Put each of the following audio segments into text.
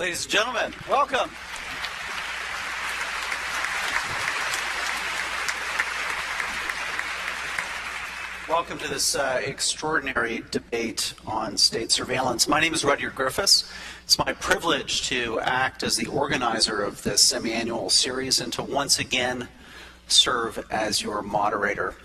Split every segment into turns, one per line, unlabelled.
Ladies and gentlemen, welcome. Welcome to this extraordinary debate on state surveillance. My name is Rudyard Griffiths. It's my privilege to act as the organizer of this semi-annual series and to once again serve as your moderator.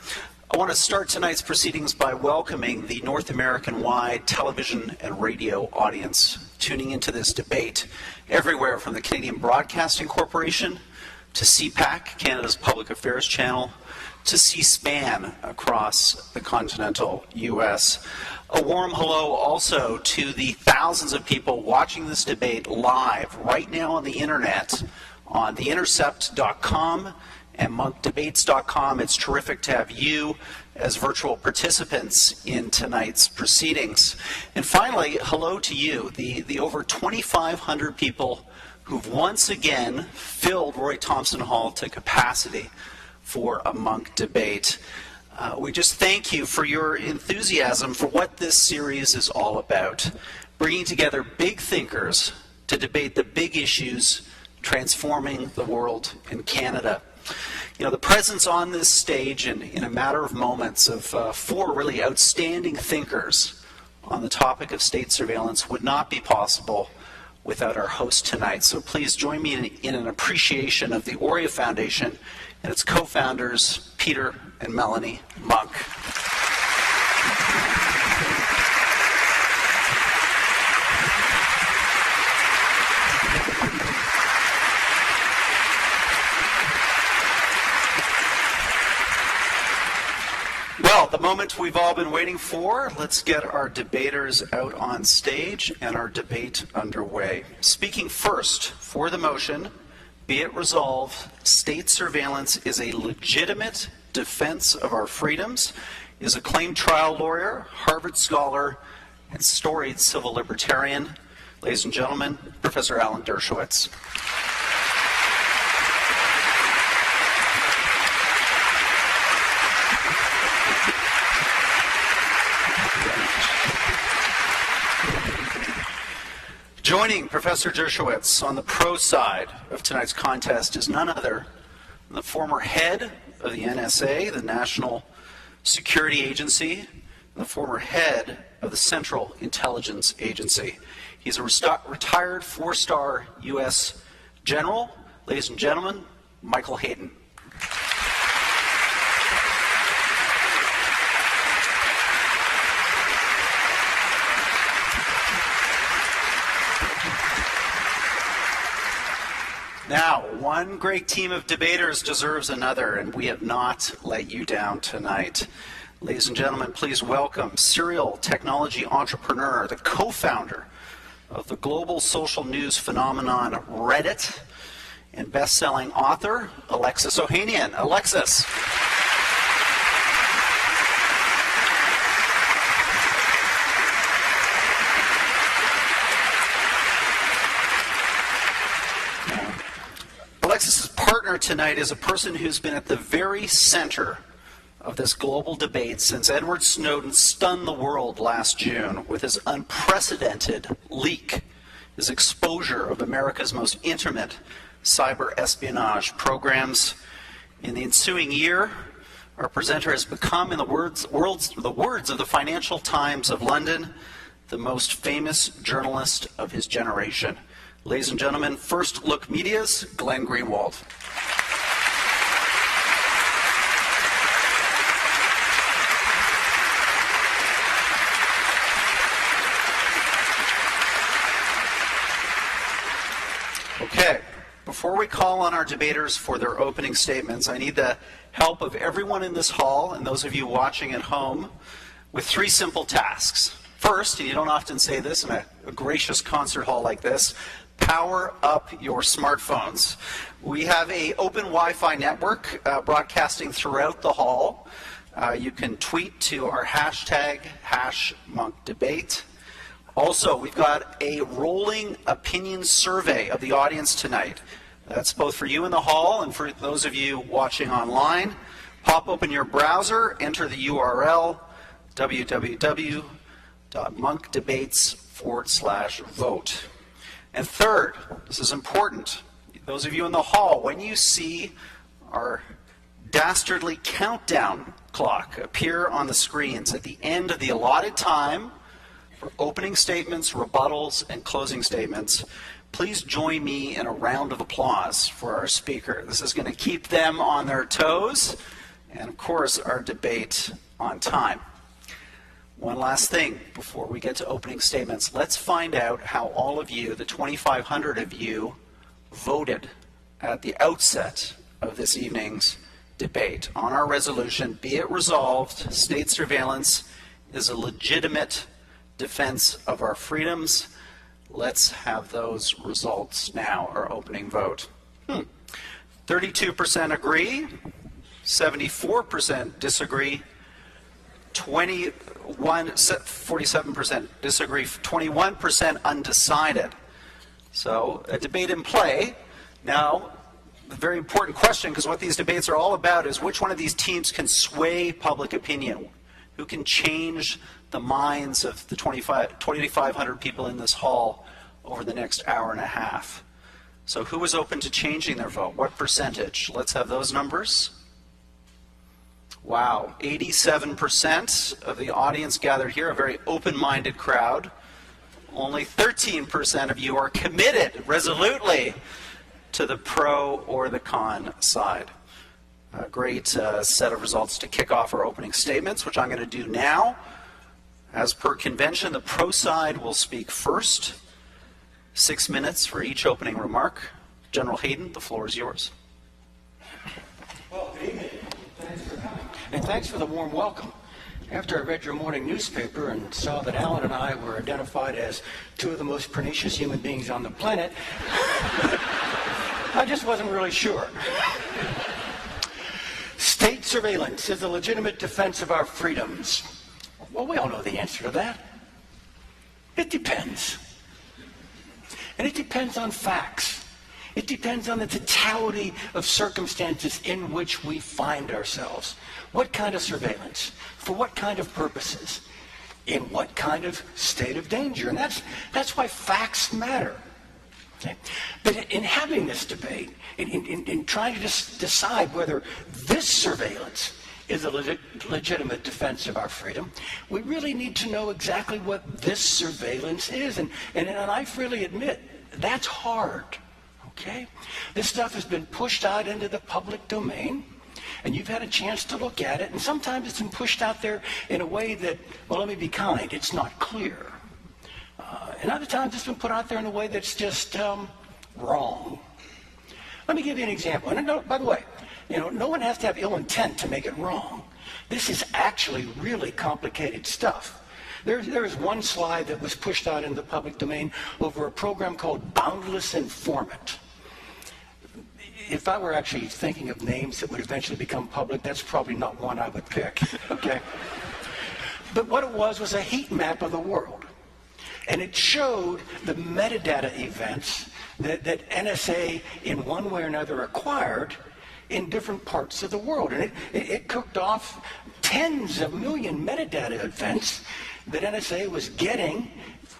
I want to start tonight's proceedings by welcoming the North American-wide television and radio audience tuning into this debate everywhere from the Canadian Broadcasting Corporation to CPAC, Canada's public affairs channel, to C-SPAN across the continental U.S. A warm hello also to the thousands of people watching this debate live right now on the internet on theintercept.com and monkdebates.com. It's terrific to have you as virtual participants in tonight's proceedings. And finally, hello to you, the over 2,500 people who've once again filled Roy Thomson Hall to capacity for a Munk debate. We just thank you for your enthusiasm for what this series is all about, bringing together big thinkers to debate the big issues transforming the world in Canada. You know, the presence on this stage in a matter of moments of four really outstanding thinkers on the topic of state surveillance would not be possible without our host tonight. So please join me in an appreciation of the Aurea Foundation and its co-founders, Peter and Melanie Munk. Well, the moment we've all been waiting for, let's get our debaters out on stage and our debate underway. Speaking first for the motion, be it resolved, state surveillance is a legitimate defense of our freedoms, is acclaimed trial lawyer, Harvard scholar, and storied civil libertarian. Ladies and gentlemen, Professor Alan Dershowitz. Joining Professor Dershowitz on the pro side of tonight's contest is none other than the former head of the NSA, the National Security Agency, and the former head of the Central Intelligence Agency. He's a retired four-star U.S. general. Ladies and gentlemen, Michael Hayden. Now, one great team of debaters deserves another, and we have not let you down tonight. Ladies and gentlemen, please welcome serial technology entrepreneur, the co-founder of the global social news phenomenon Reddit, and best-selling author, Alexis Ohanian. Alexis. Alexis's partner tonight is a person who's been at the very center of this global debate since Edward Snowden stunned the world last June with his unprecedented leak, his exposure of America's most intimate cyber espionage programs. In the ensuing year, our presenter has become, in the words of the Financial Times of London, the most famous journalist of his generation. Ladies and gentlemen, First Look Media's Glenn Greenwald. Okay, before we call on our debaters for their opening statements, I need the help of everyone in this hall and those of you watching at home with three simple tasks. First, and you don't often say this in a gracious concert hall like this, power up your smartphones. We have an open Wi-Fi network broadcasting throughout the hall. You can tweet to our hashtag, #MunkDebate. Also, we've got a rolling opinion survey of the audience tonight. That's both for you in the hall and for those of you watching online. Pop open your browser, enter the URL, www.monkdebates.com/vote. And third, this is important, those of you in the hall, when you see our dastardly countdown clock appear on the screens at the end of the allotted time for opening statements, rebuttals, and closing statements, please join me in a round of applause for our speaker. This is going to keep them on their toes and, of course, our debate on time. One last thing before we get to opening statements. Let's find out how all of you, the 2,500 of you, voted at the outset of this evening's debate on our resolution. Be it resolved, state surveillance is a legitimate defense of our freedoms. Let's have those results now, our opening vote. 32% agree, 74% disagree, 47% disagree, 21% undecided. So a debate in play. Now, a very important question, because what these debates are all about is which one of these teams can sway public opinion, who can change the minds of the 2,500 people in this hall over the next hour and a half. So who is open to changing their vote? What percentage? Let's have those numbers. Wow, 87% of the audience gathered here, a very open-minded crowd. Only 13% of you are committed resolutely to the pro or the con side. A great set of results to kick off our opening statements, which I'm going to do now. As per convention, the pro side will speak first. 6 minutes for each opening remark. General Hayden, the floor is yours.
Well, good evening. Thanks for coming. And thanks for the warm welcome. After I read your morning newspaper and saw that Alan and I were identified as two of the most pernicious human beings on the planet, I just wasn't really sure. State surveillance is a legitimate defense of our freedoms. Well, we all know the answer to that. It depends. And it depends on facts. It depends on the totality of circumstances in which we find ourselves. What kind of surveillance? For what kind of purposes? In what kind of state of danger? And that's why facts matter. Okay? But in having this debate, in trying to decide whether this surveillance is a legitimate defense of our freedom, we really need to know exactly what this surveillance is. And I freely admit, that's hard. Okay? This stuff has been pushed out into the public domain, and you've had a chance to look at it, and sometimes it's been pushed out there in a way that, well, let me be kind, it's not clear. And other times it's been put out there in a way that's just wrong. Let me give you an example. And by the way, no one has to have ill intent to make it wrong. This is actually really complicated stuff. There is one slide that was pushed out in the public domain over a program called Boundless Informant. If I were actually thinking of names that would eventually become public, that's probably not one I would pick, okay? But what it was a heat map of the world. And it showed the metadata events that NSA in one way or another acquired in different parts of the world. And it cooked off tens of million metadata events that NSA was getting,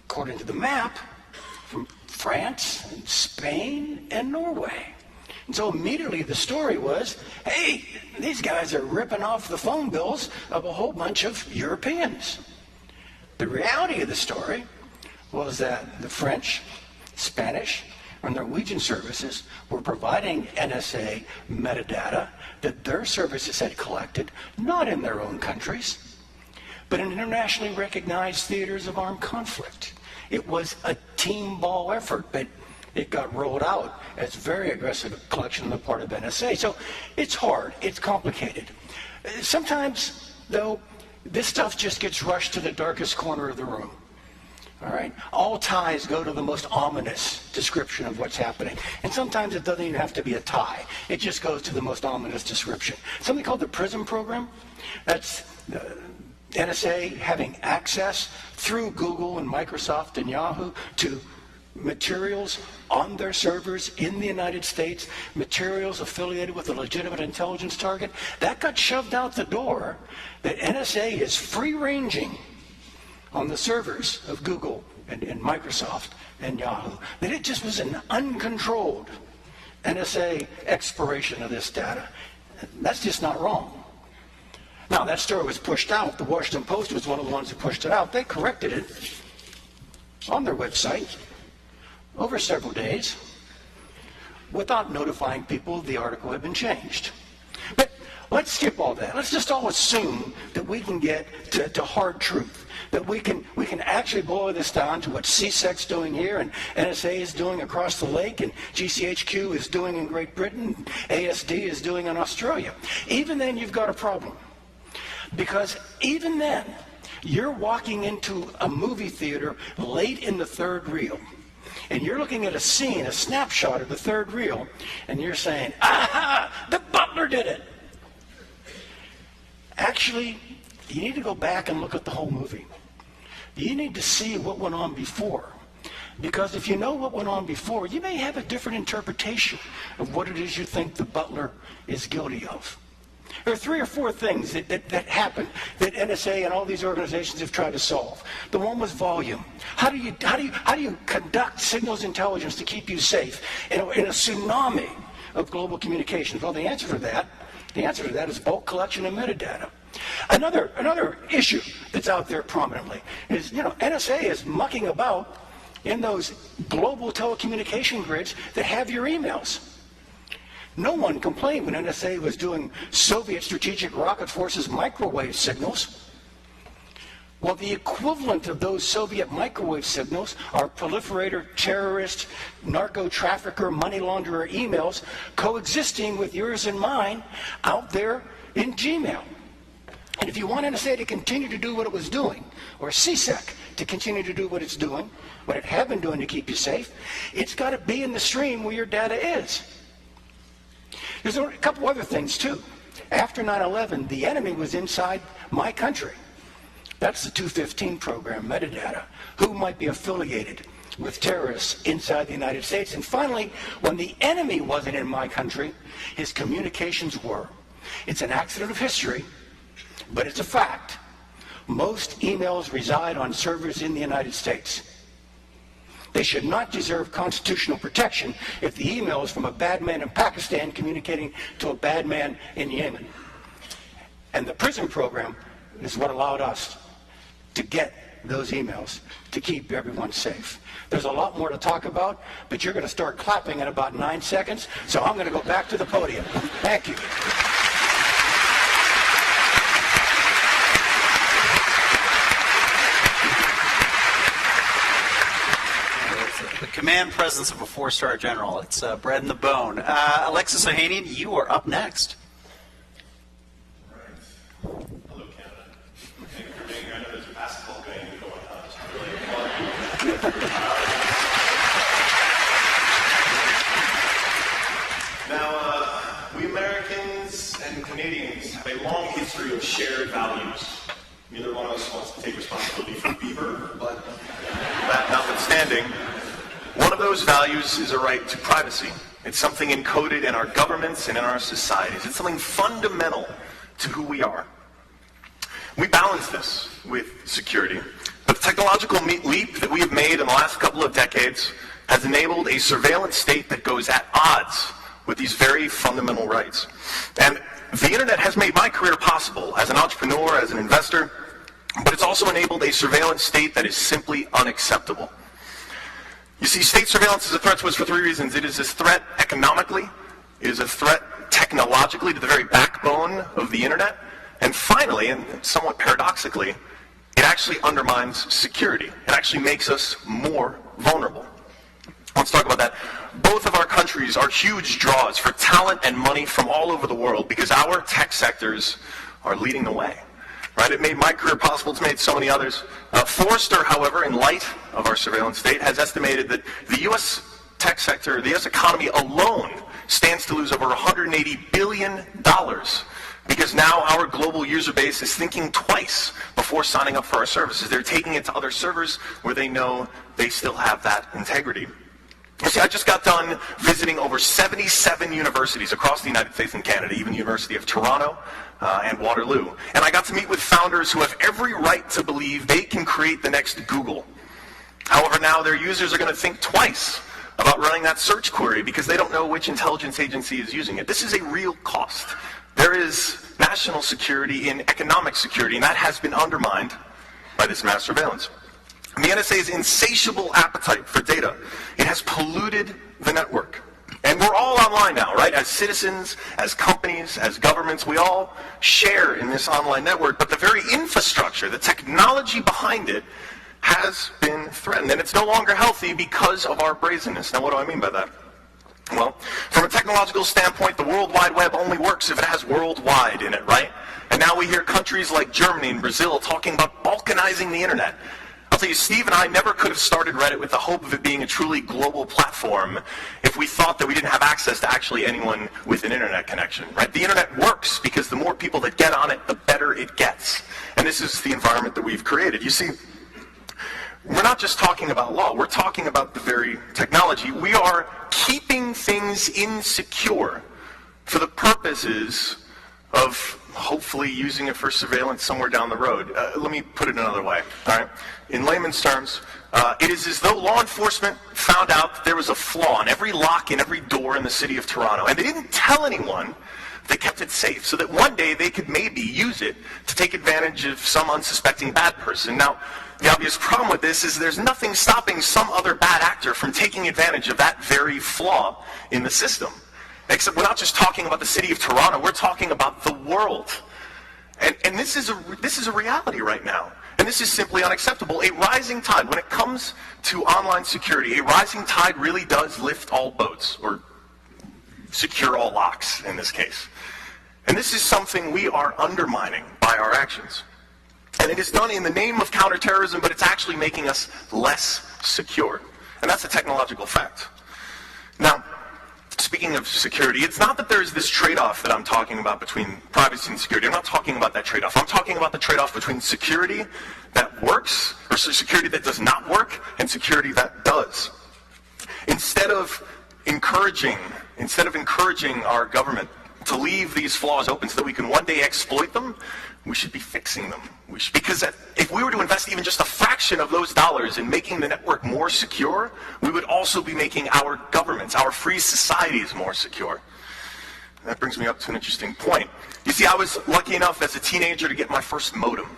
according to the map, from France and Spain and Norway. And so immediately the story was, hey, these guys are ripping off the phone bills of a whole bunch of Europeans. The reality of the story was that the French, Spanish, or Norwegian services were providing NSA metadata that their services had collected, not in their own countries, but in internationally recognized theaters of armed conflict. It was a team ball effort, but it got rolled out as very aggressive collection on the part of NSA. So it's hard, it's complicated. Sometimes, though, this stuff just gets rushed to the darkest corner of the room. All right? All ties go to the most ominous description of what's happening. And sometimes it doesn't even have to be a tie. It just goes to the most ominous description. Something called the PRISM program. That's NSA having access through Google and Microsoft and Yahoo to materials on their servers in the United States, materials affiliated with a legitimate intelligence target. That got shoved out the door, that NSA is free-ranging on the servers of Google and Microsoft and Yahoo, that it just was an uncontrolled NSA exploration of this data. That's just not wrong. Now, that story was pushed out. The Washington Post was one of the ones that pushed it out. They corrected it on their website over several days without notifying people the article had been changed. But let's skip all that. Let's just all assume that we can get to hard truth, that we can actually boil this down to what CSEC's doing here and NSA is doing across the lake and GCHQ is doing in Great Britain, ASD is doing in Australia. Even then, you've got a problem. Because even then, you're walking into a movie theater late in the third reel, and you're looking at a scene, a snapshot of the third reel, and you're saying, aha, the butler did it. Actually, you need to go back and look at the whole movie. You need to see what went on before. Because if you know what went on before, you may have a different interpretation of what it is you think the butler is guilty of. There are 3 or 4 things that happened that NSA and all these organizations have tried to solve. The one was volume. How do you conduct signals intelligence to keep you safe in a tsunami of global communications? Well, the answer to that is bulk collection of metadata. Another issue that's out there prominently is, NSA is mucking about in those global telecommunication grids that have your emails. No one complained when NSA was doing Soviet Strategic Rocket Forces microwave signals. Well, the equivalent of those Soviet microwave signals are proliferator, terrorist, narco-trafficker, money launderer emails coexisting with yours and mine out there in Gmail. And if you want NSA to continue to do what it was doing, or CSEC to continue to do what it's doing, what it had been doing to keep you safe, it's got to be in the stream where your data is. There's a couple other things, too. After 9/11, the enemy was inside my country. That's the 215 program, metadata. Who might be affiliated with terrorists inside the United States? And finally, when the enemy wasn't in my country, his communications were. It's an accident of history, but it's a fact. Most emails reside on servers in the United States. They should not deserve constitutional protection if the email is from a bad man in Pakistan communicating to a bad man in Yemen. And the PRISM program is what allowed us to get those emails to keep everyone safe. There's a lot more to talk about, but you're going to start clapping in about 9 seconds, so I'm going to go back to the podium. Thank you.
The command presence of a 4-star general. It's bread in the bone. Alexis Ohanian, you are up next.
All right. Hello, Canada. Thank you for being here. I know there's a basketball game going on. It's really fun. Now, we Americans and Canadians have a long history of shared values. Neither one of us wants to take responsibility for Beaver, but that notwithstanding, one of those values is a right to privacy. It's something encoded in our governments and in our societies. It's something fundamental to who we are. We balance this with security. But the technological leap that we have made in the last couple of decades has enabled a surveillance state that goes at odds with these very fundamental rights. And the internet has made my career possible as an entrepreneur, as an investor, but it's also enabled a surveillance state that is simply unacceptable. You see, state surveillance is a threat to us for 3 reasons. It is a threat economically, it is a threat technologically to the very backbone of the internet, and finally, and somewhat paradoxically, it actually undermines security. It actually makes us more vulnerable. Let's talk about that. Both of our countries are huge draws for talent and money from all over the world because our tech sectors are leading the way. Right? It made my career possible. It's made so many others. Forrester, however, in light of our surveillance state, has estimated that the U.S. tech sector, the U.S. economy alone, stands to lose over $180 billion because now our global user base is thinking twice before signing up for our services. They're taking it to other servers where they know they still have that integrity. You see, I just got done visiting over 77 universities across the United States and Canada, even the University of Toronto and Waterloo. And I got to meet with founders who have every right to believe they can create the next Google. However, now their users are going to think twice about running that search query because they don't know which intelligence agency is using it. This is a real cost. There is national security in economic security, and that has been undermined by this mass surveillance. And the NSA's insatiable appetite for data, it has polluted the network. And we're all online now, right? As citizens, as companies, as governments, we all share in this online network, but the very infrastructure, the technology behind it, has been threatened, and it's no longer healthy because of our brazenness. Now, what do I mean by that? Well, from a technological standpoint, the World Wide Web only works if it has worldwide in it, right? And now we hear countries like Germany and Brazil talking about balkanizing the internet. I'll tell you, Steve and I never could have started Reddit with the hope of it being a truly global platform if we thought that we didn't have access to actually anyone with an internet connection, right? The internet works because the more people that get on it, the better it gets. And this is the environment that we've created. You see, we're not just talking about law, we're talking about the very technology. We are keeping things insecure for the purposes of hopefully using it for surveillance somewhere down the road. Let me put it another way, all right? In layman's terms, it is as though law enforcement found out that there was a flaw in every lock in every door in the city of Toronto, and they didn't tell anyone. They kept it safe so that one day they could maybe use it to take advantage of some unsuspecting bad person. Now, the obvious problem with this is there's nothing stopping some other bad actor from taking advantage of that very flaw in the system. Except we're not just talking about the city of Toronto, we're talking about the world. And this is a reality right now. And this is simply unacceptable. A rising tide, when it comes to online security, a rising tide really does lift all boats, or secure all locks in this case. And this is something we are undermining by our actions. And it is done in the name of counterterrorism, but it's actually making us less secure. And that's a technological fact. Now, speaking of security, it's not that there's this trade-off that I'm talking about between privacy and security. I'm not talking about that trade-off. I'm talking about the trade-off between security that works, or security that does not work, and security that does. Instead of encouraging our government to leave these flaws open so that we can one day exploit them, we should be fixing them. Because if we were to invest even just a fraction of those dollars in making the network more secure, we would also be making our governments, our free societies more secure. And that brings me up to an interesting point. You see, I was lucky enough as a teenager to get my first modem.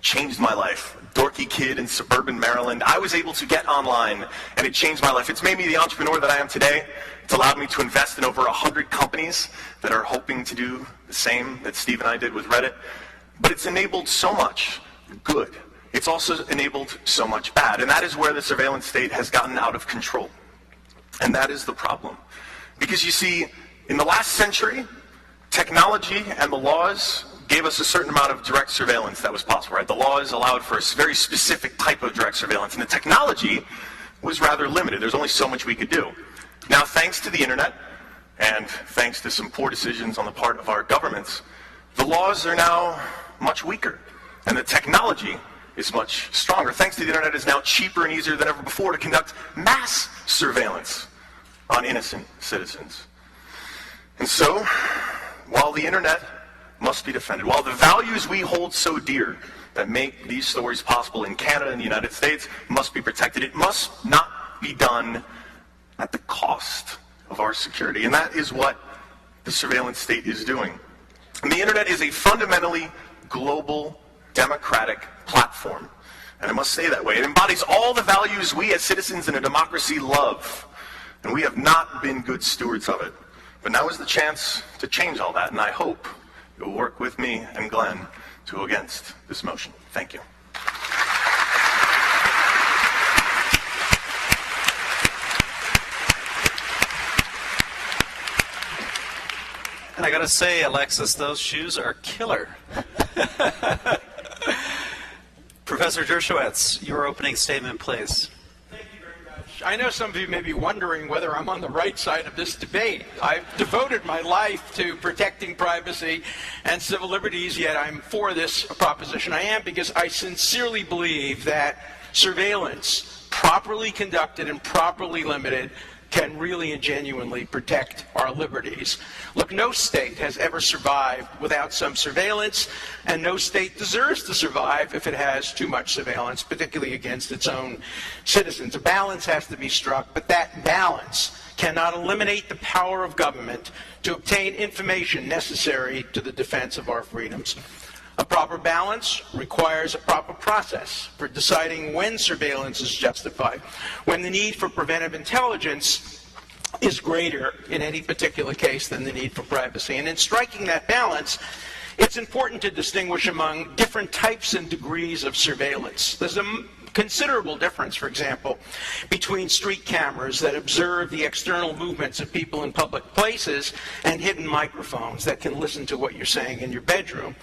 Changed my life. Dorky kid in suburban Maryland. I was able to get online, and it changed my life. It's made me the entrepreneur that I am today. It's allowed me to invest in over 100 companies that are hoping to do the same that Steve and I did with Reddit. But it's enabled so much good. It's also enabled so much bad. And that is where the surveillance state has gotten out of control. And that is the problem. Because you see, in the last century, technology and the laws gave us a certain amount of direct surveillance that was possible, right? The laws allowed for a very specific type of direct surveillance, and the technology was rather limited. There's only so much we could do. Now, thanks to the internet, and thanks to some poor decisions on the part of our governments, the laws are now much weaker, and the technology is much stronger. Thanks to the internet, it's now cheaper and easier than ever before to conduct mass surveillance on innocent citizens. And so, while the internet must be defended, while the values we hold so dear that make these stories possible in Canada and the United States must be protected, it must not be done at the cost of our security. And that is what the surveillance state is doing. And the internet is a fundamentally global democratic platform. And I must say that way. It embodies all the values we as citizens in a democracy love. And we have not been good stewards of it. But now is the chance to change all that, and I hope you'll work with me and Glenn to go against this motion. Thank you.
And I gotta say, Alexis, those shoes are killer. Professor Dershowitz, your opening statement, please.
Thank you very much. I know some of you may be wondering whether I'm on the right side of this debate. I've devoted my life to protecting privacy and civil liberties, yet I'm for this proposition. I am because I sincerely believe that surveillance, properly conducted and properly limited, can really and genuinely protect our liberties. Look, no state has ever survived without some surveillance, and no state deserves to survive if it has too much surveillance, particularly against its own citizens. A balance has to be struck, but that balance cannot eliminate the power of government to obtain information necessary to the defense of our freedoms. A proper balance requires a proper process for deciding when surveillance is justified, when the need for preventive intelligence is greater in any particular case than the need for privacy. And in striking that balance, it's important to distinguish among different types and degrees of surveillance. There's a considerable difference, for example, between street cameras that observe the external movements of people in public places and hidden microphones that can listen to what you're saying in your bedroom.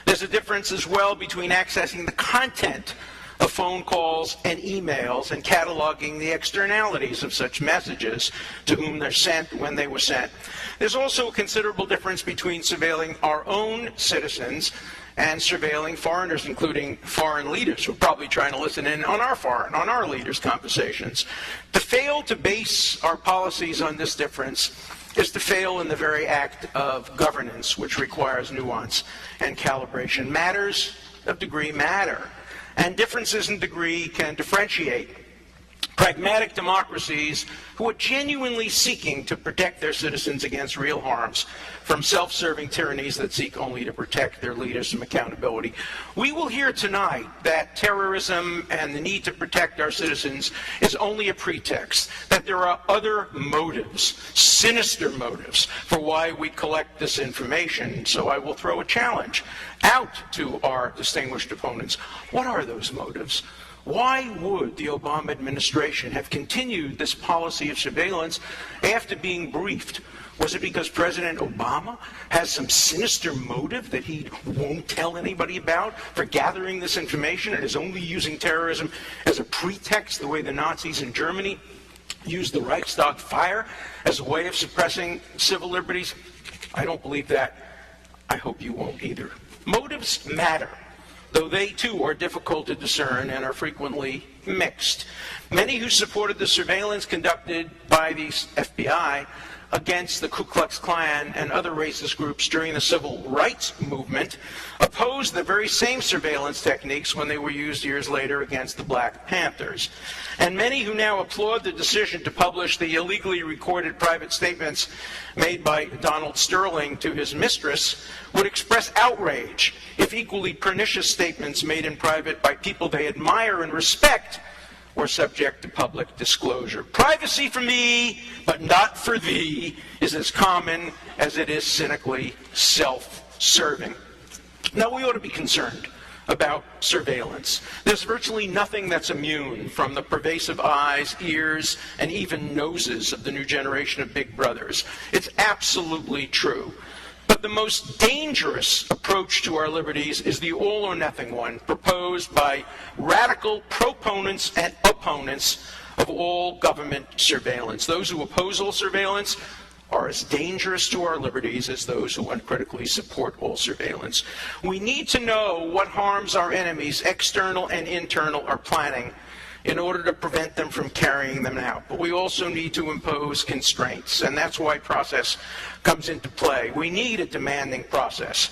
There's a difference as well between accessing the content of phone calls and emails and cataloging the externalities of such messages, to whom they're sent, when they were sent. There's also a considerable difference between surveilling our own citizens and surveilling foreigners, including foreign leaders who are probably trying to listen in on our leaders' conversations. To fail to base our policies on this difference is to fail in the very act of governance, which requires nuance and calibration. Matters of degree matter, and differences in degree can differentiate pragmatic democracies who are genuinely seeking to protect their citizens against real harms from self-serving tyrannies that seek only to protect their leaders from accountability. We will hear tonight that terrorism and the need to protect our citizens is only a pretext, that there are other motives, sinister motives, for why we collect this information. So I will throw a challenge out to our distinguished opponents. What are those motives? Why would the Obama administration have continued this policy of surveillance after being briefed? Was it because President Obama has some sinister motive that he won't tell anybody about for gathering this information and is only using terrorism as a pretext, the way the Nazis in Germany used the Reichstag fire as a way of suppressing civil liberties? I don't believe that. I hope you won't either. Motives matter, though they too are difficult to discern and are frequently mixed. Many who supported the surveillance conducted by the FBI against the Ku Klux Klan and other racist groups during the civil rights movement opposed the very same surveillance techniques when they were used years later against the Black Panthers. And many who now applaud the decision to publish the illegally recorded private statements made by Donald Sterling to his mistress would express outrage if equally pernicious statements made in private by people they admire and respect were subject to public disclosure. Privacy for me, but not for thee, is as common as it is cynically self-serving. Now, we ought to be concerned about surveillance. There's virtually nothing that's immune from the pervasive eyes, ears, and even noses of the new generation of big brothers. It's absolutely true. But the most dangerous approach to our liberties is the all-or-nothing one proposed by radical proponents and opponents of all government surveillance. Those who oppose all surveillance are as dangerous to our liberties as those who uncritically support all surveillance. We need to know what harms our enemies, external and internal, are planning in order to prevent them from carrying them out. But we also need to impose constraints, and that's why process comes into play. We need a demanding process,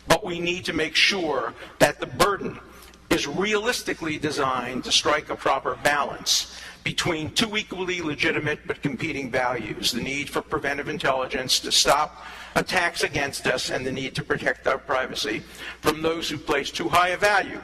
but we need to make sure that the burden is realistically designed to strike a proper balance between two equally legitimate but competing values: the need for preventive intelligence to stop attacks against us and the need to protect our privacy from those who place too high a value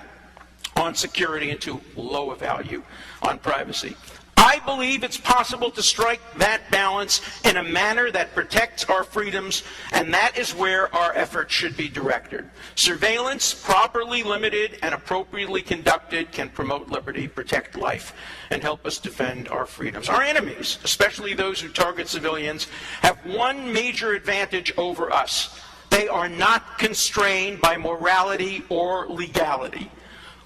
on security and too low a value on privacy. I believe it's possible to strike that balance in a manner that protects our freedoms, and that is where our efforts should be directed. Surveillance, properly limited and appropriately conducted, can promote liberty, protect life, and help us defend our freedoms. Our enemies, especially those who target civilians, have one major advantage over us. They are not constrained by morality or legality.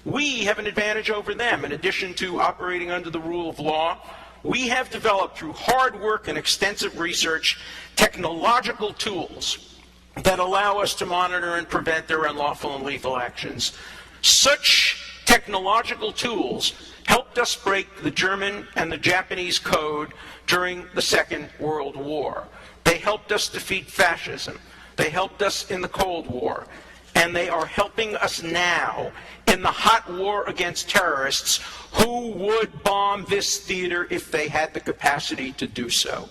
We have an advantage over them. In addition to operating under the rule of law, we have developed through hard work and extensive research technological tools that allow us to monitor and prevent their unlawful and lethal actions. Such technological tools helped us break the German and the Japanese code during the Second World War. They helped us defeat fascism. They helped us in the Cold War. And they are helping us now in the hot war against terrorists who would bomb this theater if they had the capacity to do so.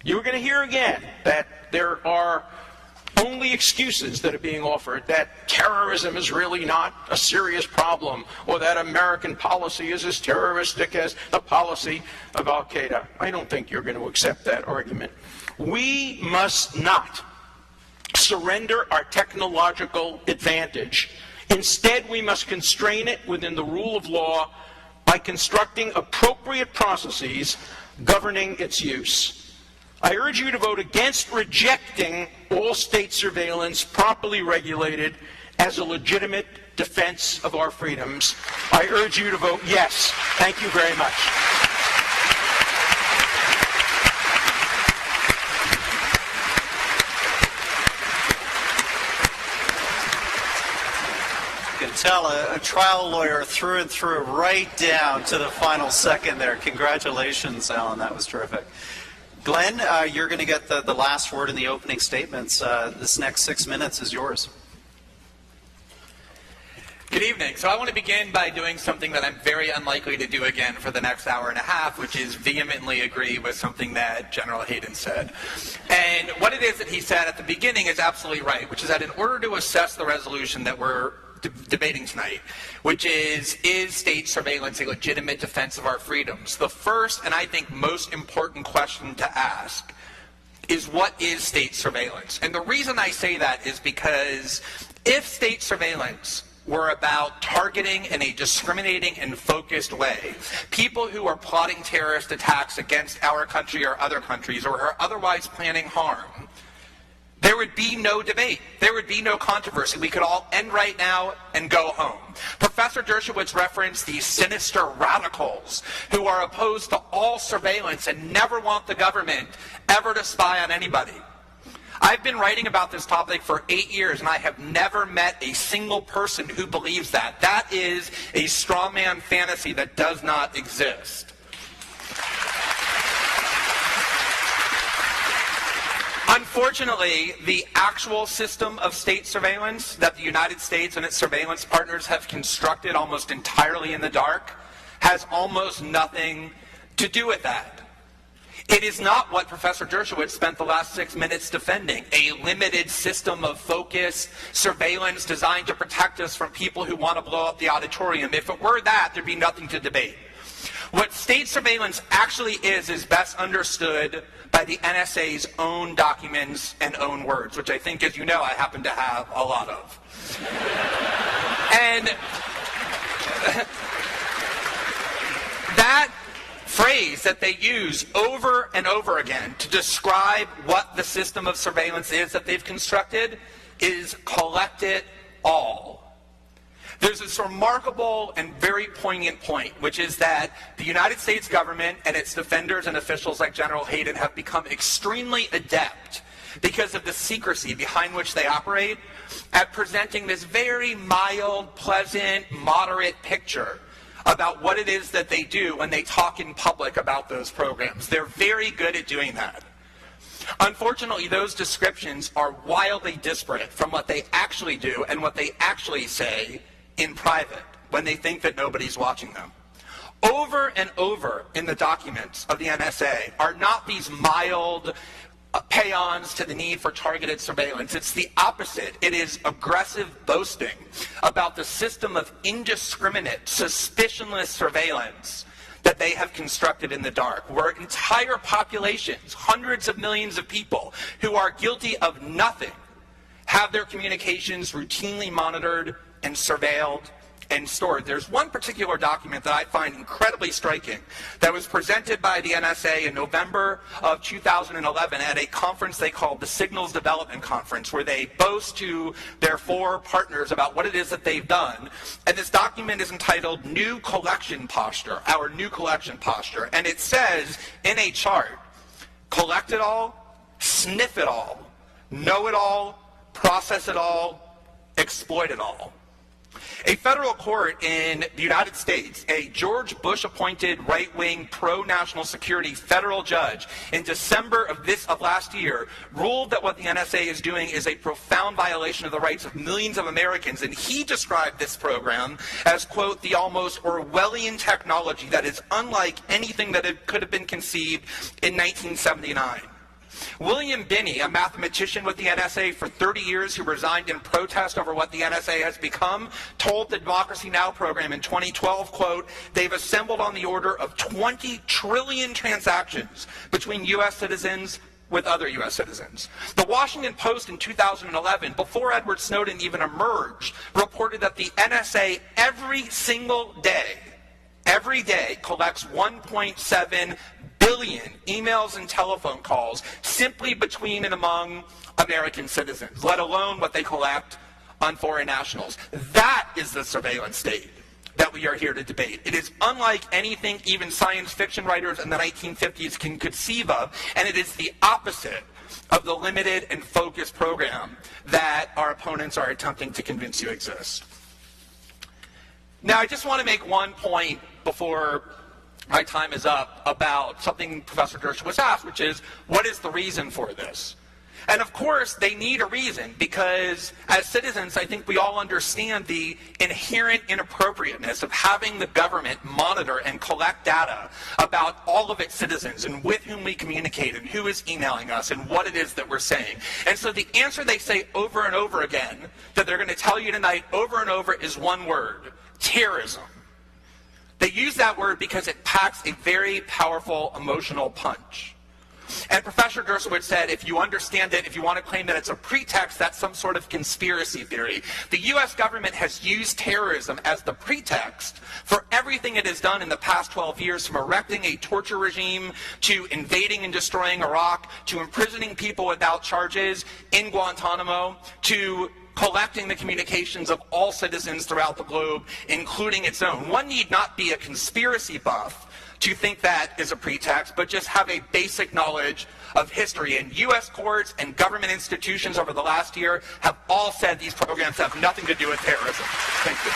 You're going to hear again that there are only excuses that are being offered, that terrorism is really not a serious problem, or that American policy is as terroristic as the policy of Al-Qaeda. I don't think you're going to accept that argument. We must not surrender our technological advantage. Instead, we must constrain it within the rule of law by constructing appropriate processes governing its use. I urge you to vote against rejecting all state surveillance properly regulated as a legitimate defense of our freedoms. I urge you to vote yes. Thank you very much.
You can tell a trial lawyer through and through, right down to the final second there. Congratulations, Alan. That was terrific. Glenn, you're going to get the last word in the opening statements. This next 6 minutes is yours.
Good evening. So I want to begin by doing something that I'm very unlikely to do again for the next hour and a half, which is vehemently agree with something that General Hayden said. And what it is that he said at the beginning is absolutely right, which is that in order to assess the resolution that we're debating tonight, which is state surveillance a legitimate defense of our freedoms? The first, and I think most important question to ask is, what is state surveillance? And the reason I say that is because if state surveillance were about targeting in a discriminating and focused way people who are plotting terrorist attacks against our country or other countries, or are otherwise planning harm, there would be no debate. There would be no controversy. We could all end right now and go home. Professor Dershowitz referenced these sinister radicals who are opposed to all surveillance and never want the government ever to spy on anybody. I've been writing about this topic for 8 years, and I have never met a single person who believes that. That is a straw man fantasy that does not exist. Unfortunately, the actual system of state surveillance that the United States and its surveillance partners have constructed almost entirely in the dark has almost nothing to do with that. It is not what Professor Dershowitz spent the last 6 minutes defending, a limited system of focus surveillance designed to protect us from people who want to blow up the auditorium. If it were that, there'd be nothing to debate. What state surveillance actually is best understood by the NSA's own documents and own words, which I think, as you know, I happen to have a lot of. And that phrase that they use over and over again to describe what the system of surveillance is that they've constructed is collect it all. There's this remarkable and very poignant point, which is that the United States government and its defenders and officials like General Hayden have become extremely adept, because of the secrecy behind which they operate, at presenting this very mild, pleasant, moderate picture about what it is that they do when they talk in public about those programs. They're very good at doing that. Unfortunately, those descriptions are wildly disparate from what they actually do and what they actually say in private when they think that nobody's watching them. Over and over in the documents of the NSA are not these mild paeans to the need for targeted surveillance. It's the opposite. It is aggressive boasting about the system of indiscriminate, suspicionless surveillance that they have constructed in the dark, where entire populations, hundreds of millions of people who are guilty of nothing, have their communications routinely monitored and surveilled and stored. There's one particular document that I find incredibly striking that was presented by the NSA in November of 2011 at a conference they called the Signals Development Conference, where they boast to their 4 partners about what it is that they've done. And this document is entitled New Collection Posture, Our New Collection Posture. And it says in a chart, collect it all, sniff it all, know it all, process it all, exploit it all. A federal court in the United States, a George Bush-appointed right-wing pro-national security federal judge in December of last year ruled that what the NSA is doing is a profound violation of the rights of millions of Americans, and he described this program as, quote, the almost Orwellian technology that is unlike anything that could have been conceived in 1979. William Binney, a mathematician with the NSA for 30 years who resigned in protest over what the NSA has become, told the Democracy Now! Program in 2012, quote, they've assembled on the order of 20 trillion transactions between U.S. citizens with other U.S. citizens. The Washington Post in 2011, before Edward Snowden even emerged, reported that the NSA every day collects 1.7 billion emails and telephone calls simply between and among American citizens, let alone what they collect on foreign nationals. That is the surveillance state that we are here to debate. It is unlike anything even science fiction writers in the 1950s can conceive of, and it is the opposite of the limited and focused program that our opponents are attempting to convince you exists. Now, I just want to make one point before my time is up about something Professor Dershowitz asked, which is, what is the reason for this? And of course, they need a reason, because as citizens, I think we all understand the inherent inappropriateness of having the government monitor and collect data about all of its citizens and with whom we communicate and who is emailing us and what it is that we're saying. And so the answer they say over and over again, that they're going to tell you tonight over and over, is one word: terrorism. They use that word because it packs a very powerful emotional punch. And Professor Dershowitz said, if you understand it, if you want to claim that it's a pretext, that's some sort of conspiracy theory. The U.S. government has used terrorism as the pretext for everything it has done in the past 12 years, from erecting a torture regime, to invading and destroying Iraq, to imprisoning people without charges in Guantanamo, to collecting the communications of all citizens throughout the globe, including its own. One need not be a conspiracy buff to think that is a pretext, but just have a basic knowledge of history. And U.S. courts and government institutions over the last year have all said these programs have nothing to do with terrorism. Thank you.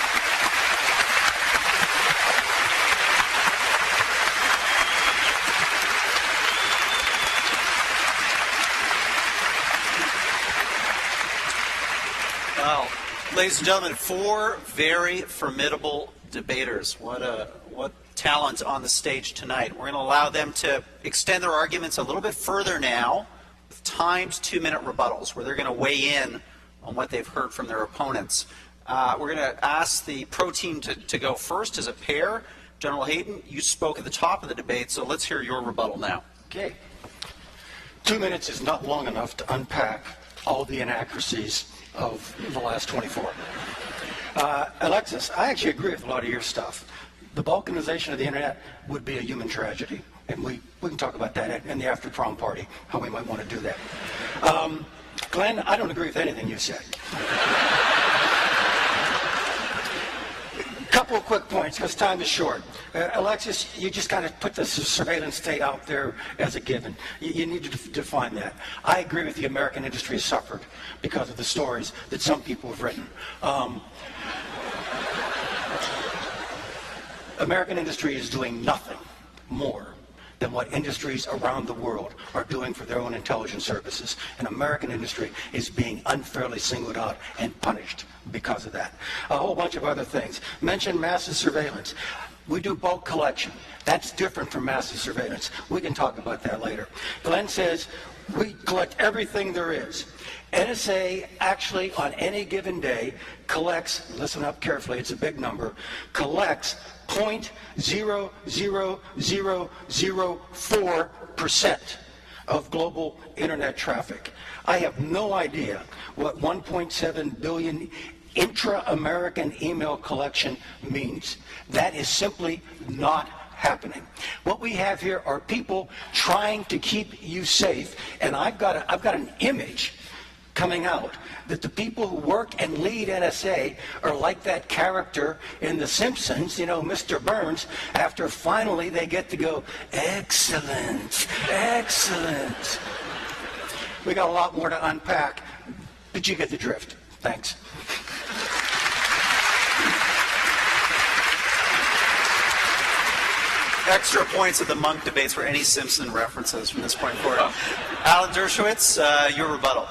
Well, ladies and gentlemen, four very formidable debaters. What talent on the stage tonight. We're going to allow them to extend their arguments a little bit further now with timed 2-minute rebuttals, where they're going to weigh in on what they've heard from their opponents. We're going to ask the pro team to go first as a pair. General Hayden, you spoke at the top of the debate, so let's hear your rebuttal now.
Okay. 2 minutes is not long enough to unpack all the inaccuracies of the last 24. Alexis, I actually agree with a lot of your stuff. The balkanization of the internet would be a human tragedy, and we can talk about that in the after prom party, how we might want to do that. Glenn, I don't agree with anything you said. Couple of quick points, because time is short. Alexis, you just kind of put the surveillance state out there as a given. You need to define that. I agree with the American industry has suffered because of the stories that some people have written. American industry is doing nothing more than what industries around the world are doing for their own intelligence services. And American industry is being unfairly singled out and punished because of that. A whole bunch of other things. Mention massive surveillance. We do bulk collection. That's different from massive surveillance. We can talk about that later. Glenn says we collect everything there is. NSA actually on any given day collects, listen up carefully, it's a big number, collects 0.00004% of global internet traffic. I have no idea what 1.7 billion intra-American email collection means. That is simply not happening. What we have here are people trying to keep you safe, and I've got an image coming out that the people who work and lead NSA are like that character in The Simpsons, you know, Mr. Burns, after finally they get to go, excellent, excellent. We got a lot more to unpack, but you get the drift. Thanks.
extra points at the Munk debates for any Simpson references from this point forward. Alan Dershowitz, your rebuttal.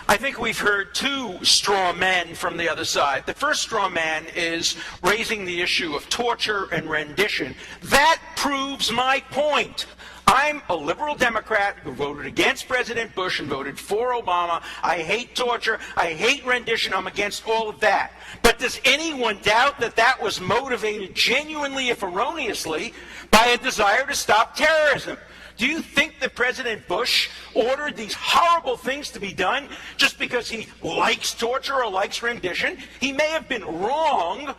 I think we've heard two straw men from the other side. The first straw man is raising the issue of torture and rendition. That proves my point. I'm a liberal Democrat who voted against President Bush and voted for Obama. I hate torture. I hate rendition. I'm against all of that. But does anyone doubt that that was motivated genuinely, if erroneously, by a desire to stop terrorism? Do you think that President Bush ordered these horrible things to be done just because he likes torture or likes rendition? He may have been wrong,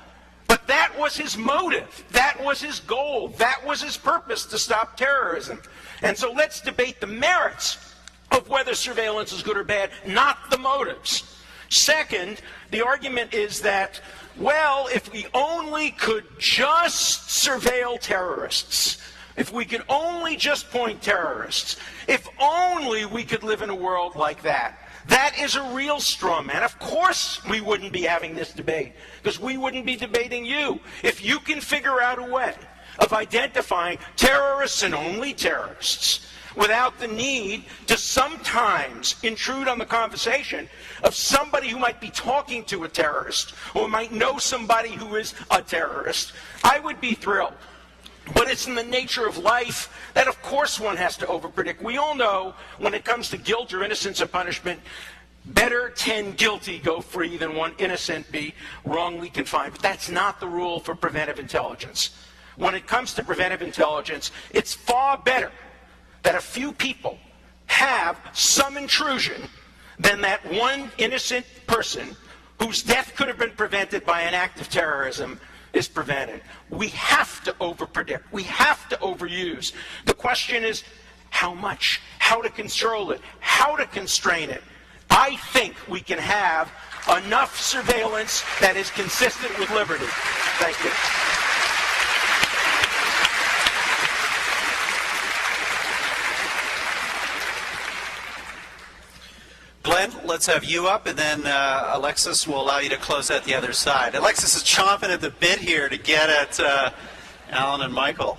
but that was his motive. That was his goal. That was his purpose, to stop terrorism. And so let's debate the merits of whether surveillance is good or bad, not the motives. Second, the argument is that, well, if we only could just surveil terrorists, if we could only just point terrorists, if only we could live in a world like that. That is a real straw man. Of course we wouldn't be having this debate, because we wouldn't be debating you. If you can figure out a way of identifying terrorists and only terrorists without the need to sometimes intrude on the conversation of somebody who might be talking to a terrorist or might know somebody who is a terrorist, I would be thrilled. But it's in the nature of life that, of course, one has to overpredict. We all know when it comes to guilt or innocence of punishment, better 10 guilty go free than 1 innocent be wrongly confined. But that's not the rule for preventive intelligence. When it comes to preventive intelligence, it's far better that a few people have some intrusion than that 1 innocent person whose death could have been prevented by an act of terrorism is prevented. We have to overpredict. We have to overuse. The question is how much, how to control it, how to constrain it. I think we can have enough surveillance that is consistent with liberty. Thank you.
Glenn, let's have you up, and then Alexis will allow you to close out the other side. Alexis is chomping at the bit here to get at Alan and Michael.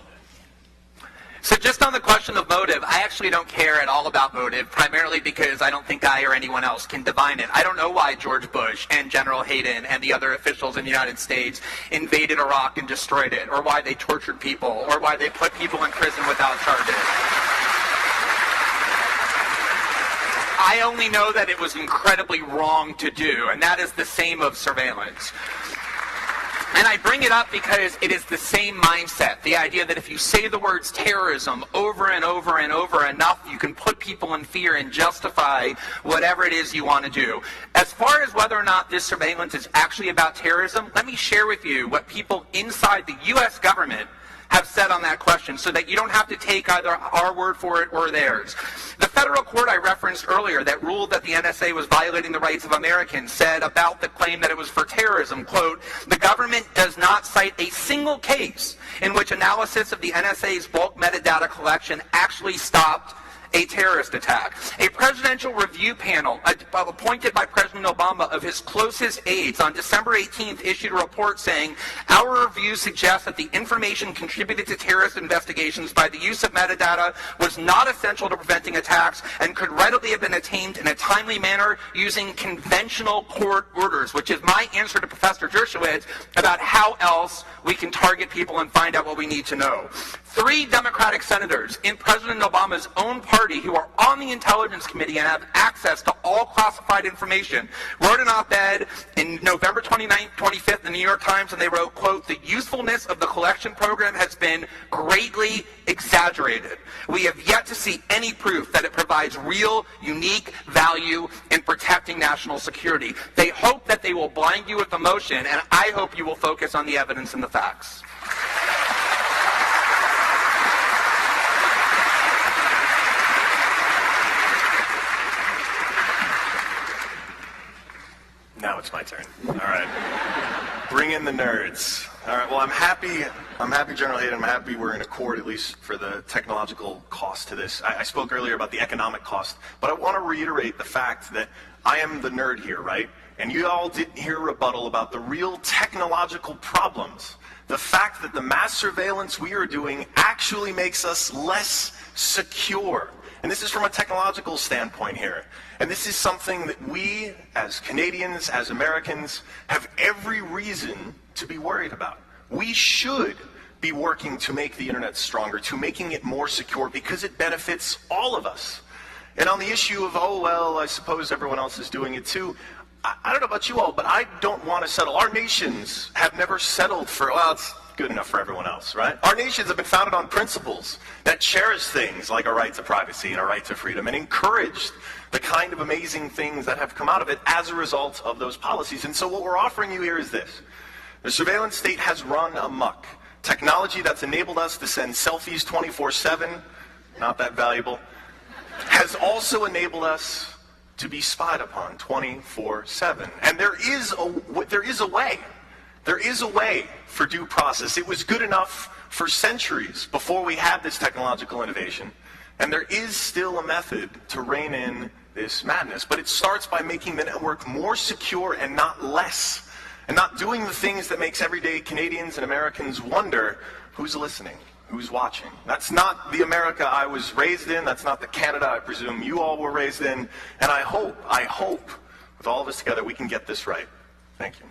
So just on the question of motive, I actually don't care at all about motive, primarily because I don't think I or anyone else can divine it. I don't know why George Bush and General Hayden and the other officials in the United States invaded Iraq and destroyed it, or why they tortured people, or why they put people in prison without charges. I only know that it was incredibly wrong to do, and that is the same of surveillance. And I bring it up because it is the same mindset, the idea that if you say the words terrorism over and over and over enough, you can put people in fear and justify whatever it is you want to do. As far as whether or not this surveillance is actually about terrorism, let me share with you what people inside the U.S. government have said on that question, so that you don't have to take either our word for it or theirs. The federal court I referenced earlier that ruled that the NSA was violating the rights of Americans said about the claim that it was for terrorism, quote, "The government does not cite a single case in which analysis of the NSA's bulk metadata collection actually stopped a terrorist attack." A presidential review panel appointed by President Obama of his closest aides on December 18th issued a report saying, "Our review suggests that the information contributed to terrorist investigations by the use of metadata was not essential to preventing attacks and could readily have been attained in a timely manner using conventional court orders," which is my answer to Professor Dershowitz about how else we can target people and find out what we need to know. 3 Democratic senators in President Obama's own party who are on the Intelligence Committee and have access to all classified information wrote an op-ed in November 29th, 25th in the New York Times, and they wrote, quote, "The usefulness of the collection program has been greatly exaggerated. We have yet to see any proof that it provides real, unique value in protecting national security." They hope that they will blind you with emotion, and I hope you will focus on the evidence and the facts.
Now it's my turn. All right. Bring in the nerds. All right. Well, I'm happy, General Hayden. I'm happy we're in accord, at least for the technological cost to this. I spoke earlier about the economic cost, but I want to reiterate the fact that I am the nerd here, right? and you all didn't hear a rebuttal about the real technological problems. The fact that the mass surveillance we are doing actually makes us less secure. And this is from a technological standpoint here. And this is something that we, as Canadians, as Americans, have every reason to be worried about. We should be working to make the internet stronger, to making it more secure, because it benefits all of us. And on the issue of, oh, well, I suppose everyone else is doing it too, I don't know about you all, but I don't want to settle. Our nations have never settled for, well, it's good enough for everyone else, right? Our nations have been founded on principles that cherish things like our right to privacy and our right to freedom, and encouraged the kind of amazing things that have come out of it as a result of those policies. And so what we're offering you here is this. The surveillance state has run amok. Technology that's enabled us to send selfies 24/7, not that valuable, has also enabled us to be spied upon 24/7. And there is a way. There is a way for due process. It was good enough for centuries before we had this technological innovation. And there is still a method to rein in this madness. But it starts by making the network more secure and not less. And not doing the things that makes everyday Canadians and Americans wonder, who's listening? Who's watching? That's not the America I was raised in. That's not the Canada I presume you all were raised in. And I hope, with all of us together, we can get this right. Thank you.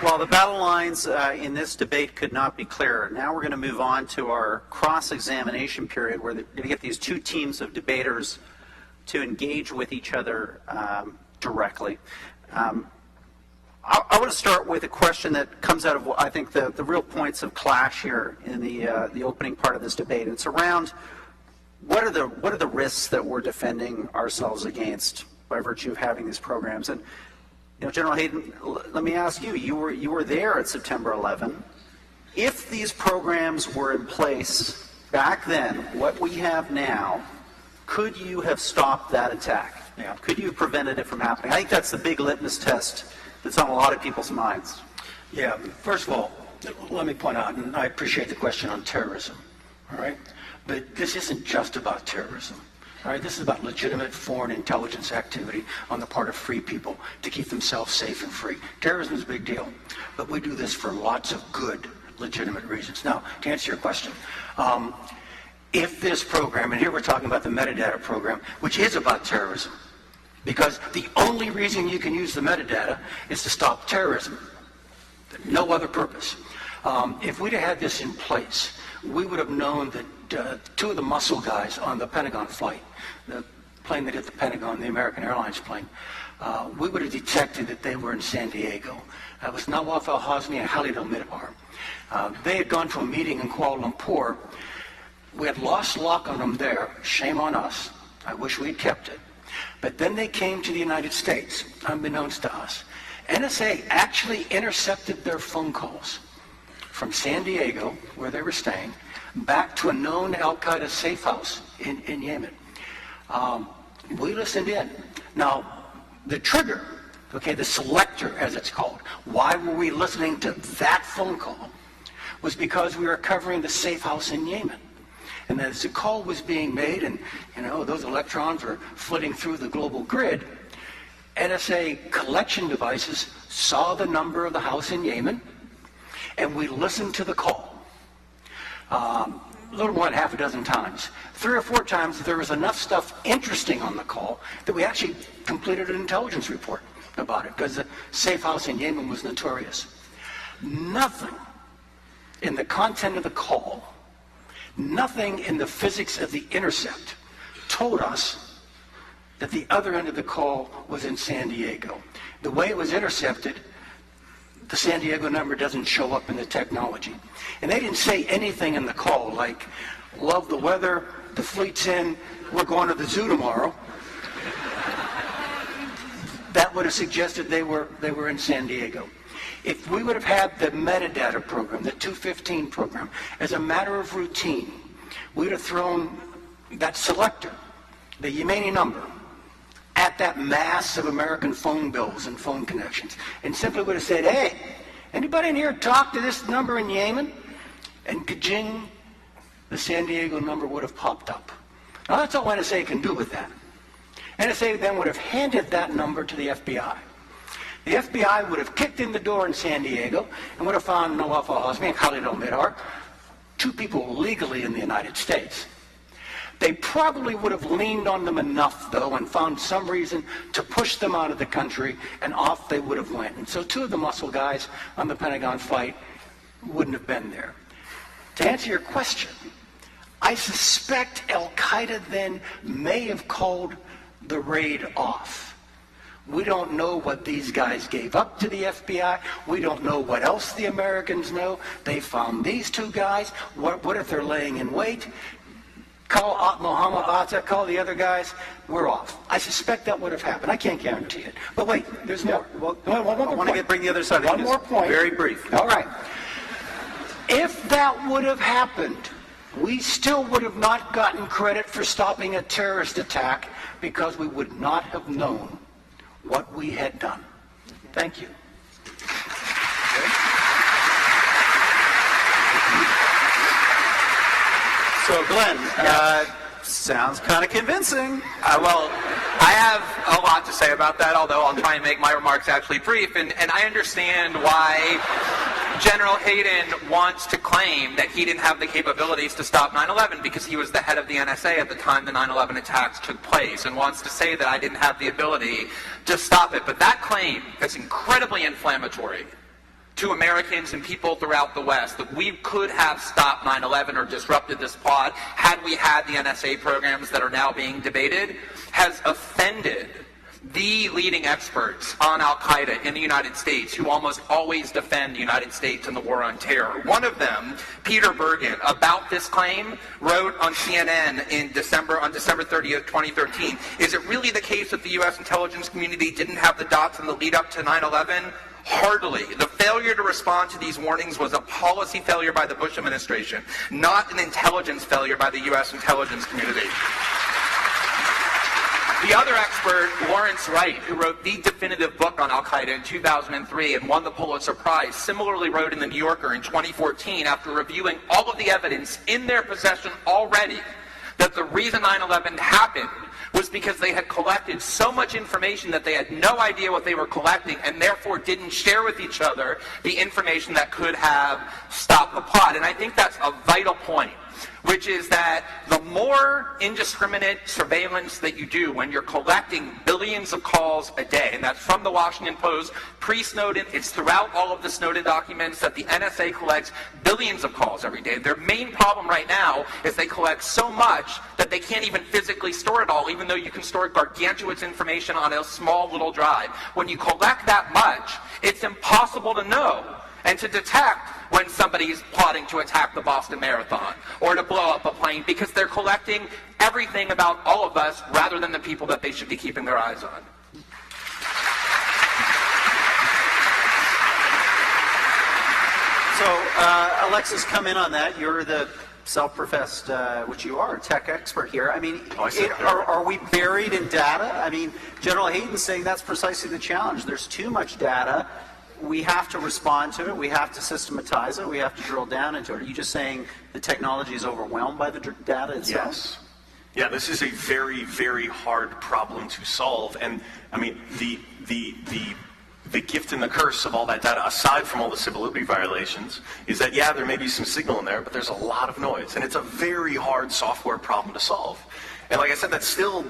Well, the battle lines in this debate could not be clearer. Now we're going to move on to our cross-examination period, where we're going to get these two teams of debaters to engage with each other directly. I want to start with a question that comes out of, I think, the real points of clash here in the opening part of this debate. It's around what are the risks that we're defending ourselves against by virtue of having these programs. And General Hayden, let me ask you. You were there at September 11. If these programs were in place back then, what we have now, could you have stopped that attack?
Yeah.
Could you have prevented it from happening? I think that's the big litmus test that's on a lot of people's minds.
Yeah, first of all, let me point out, and I appreciate the question on terrorism, all right? But this isn't just about terrorism, all right? This is about legitimate foreign intelligence activity on the part of free people to keep themselves safe and free. Terrorism is a big deal, but we do this for lots of good, legitimate reasons. Now, to answer your question, if this program, and here we're talking about the metadata program, which is about terrorism, because the only reason you can use the metadata is to stop terrorism. No other purpose. If we'd have had this in place, we would have known that two of the muscle guys on the Pentagon flight, the plane that hit the Pentagon, the American Airlines plane, we would have detected that they were in San Diego. That was Nawaf al-Hazmi and Khalid al-Midbar. They had gone to a meeting in Kuala Lumpur. We had lost lock on them there. Shame on us. I wish we'd kept it. But then they came to the United States, unbeknownst to us. NSA actually intercepted their phone calls from San Diego, where they were staying, back to a known al-Qaeda safe house in Yemen. We listened in. Now, the trigger, okay, the selector, as it's called, why were we listening to that phone call, was because we were covering the safe house in Yemen. And as the call was being made, and those electrons were flitting through the global grid, NSA collection devices saw the number of the house in Yemen, and we listened to the call. A little more than half a dozen times. 3 or 4 times there was enough stuff interesting on the call that we actually completed an intelligence report about it, because the safe house in Yemen was notorious. Nothing in the content of the call, nothing in the physics of the intercept told us that the other end of the call was in San Diego. The way it was intercepted, the San Diego number doesn't show up in the technology. And they didn't say anything in the call like, love the weather, the fleet's in, we're going to the zoo tomorrow. That would have suggested they were in San Diego. If we would have had the metadata program, the 215 program, as a matter of routine, we'd have thrown that selector, the Yemeni number, at that mass of American phone bills and phone connections, and simply would have said, hey, anybody in here talk to this number in Yemen? And ka-jing, the San Diego number would have popped up. Now, that's all NSA can do with that. NSA then would have handed that number to the FBI. The FBI would have kicked in the door in San Diego and would have found Nawaf al-Hazmi and Khalid al-Mihdhar, two people legally in the United States. They probably would have leaned on them enough, though, and found some reason to push them out of the country, and off they would have went. And so two of the muscle guys on the Pentagon fight wouldn't have been there. To answer your question, I suspect Al-Qaeda then may have called the raid off. We don't know what these guys gave up to the FBI. We don't know what else the Americans know. They found these two guys. What if they're laying in wait? Call Mohammed Atta, call the other guys. We're off. I suspect that would have happened. I can't guarantee it. But wait, there's more.
I want to bring the other side.
One more point.
Very brief.
All right. If that would have happened, we still would have not gotten credit for stopping a terrorist attack because we would not have known what we had done. Thank you.
So, Glenn, sounds kind of convincing.
Well, I have a lot to say about that, although I'll try and make my remarks actually brief. And I understand why General Hayden wants to claim that he didn't have the capabilities to stop 9/11 because he was the head of the NSA at the time the 9/11 attacks took place, and wants to say that I didn't have the ability to stop it. But that claim is incredibly inflammatory to Americans and people throughout the West, that we could have stopped 9/11 or disrupted this plot had we had the NSA programs that are now being debated, has offended the leading experts on Al-Qaeda in the United States, who almost always defend the United States and the war on terror. One of them, Peter Bergen, about this claim, wrote on CNN on December 30th, 2013, is it really the case that the U.S. intelligence community didn't have the dots in the lead up to 9/11? Hardly. The failure to respond to these warnings was a policy failure by the Bush administration, not an intelligence failure by the U.S. intelligence community. The other expert, Lawrence Wright, who wrote the definitive book on Al-Qaeda in 2003 and won the Pulitzer Prize, similarly wrote in the New Yorker in 2014, after reviewing all of the evidence in their possession already, that the reason 9/11 happened was because they had collected so much information that they had no idea what they were collecting, and therefore didn't share with each other the information that could have stopped the plot. And I think that's a vital point, which is that the more indiscriminate surveillance that you do when you're collecting billions of calls a day, and that's from the Washington Post, pre-Snowden, it's throughout all of the Snowden documents that the NSA collects billions of calls every day. Their main problem right now is they collect so much that they can't even physically store it all, even though you can store gargantuous information on a small little drive. When you collect that much, it's impossible to know and to detect when somebody's plotting to attack the Boston Marathon or to blow up a plane, because they're collecting everything about all of us rather than the people that they should be keeping their eyes on.
So, Alexis, come in on that. You're the self-professed, which you are, a tech expert here. I mean, are we buried in data? I mean, General Hayden's saying that's precisely the challenge. There's too much data. We have to respond to it. We have to systematize it. We have to drill down into it. Are you just saying the technology is overwhelmed by the data itself?
Yes. Yeah, this is a very, very hard problem to solve. And I mean, the gift and the curse of all that data, aside from all the civil liberty violations, is that, yeah, there may be some signal in there, but there's a lot of noise. And it's a very hard software problem to solve. And like I said, that's still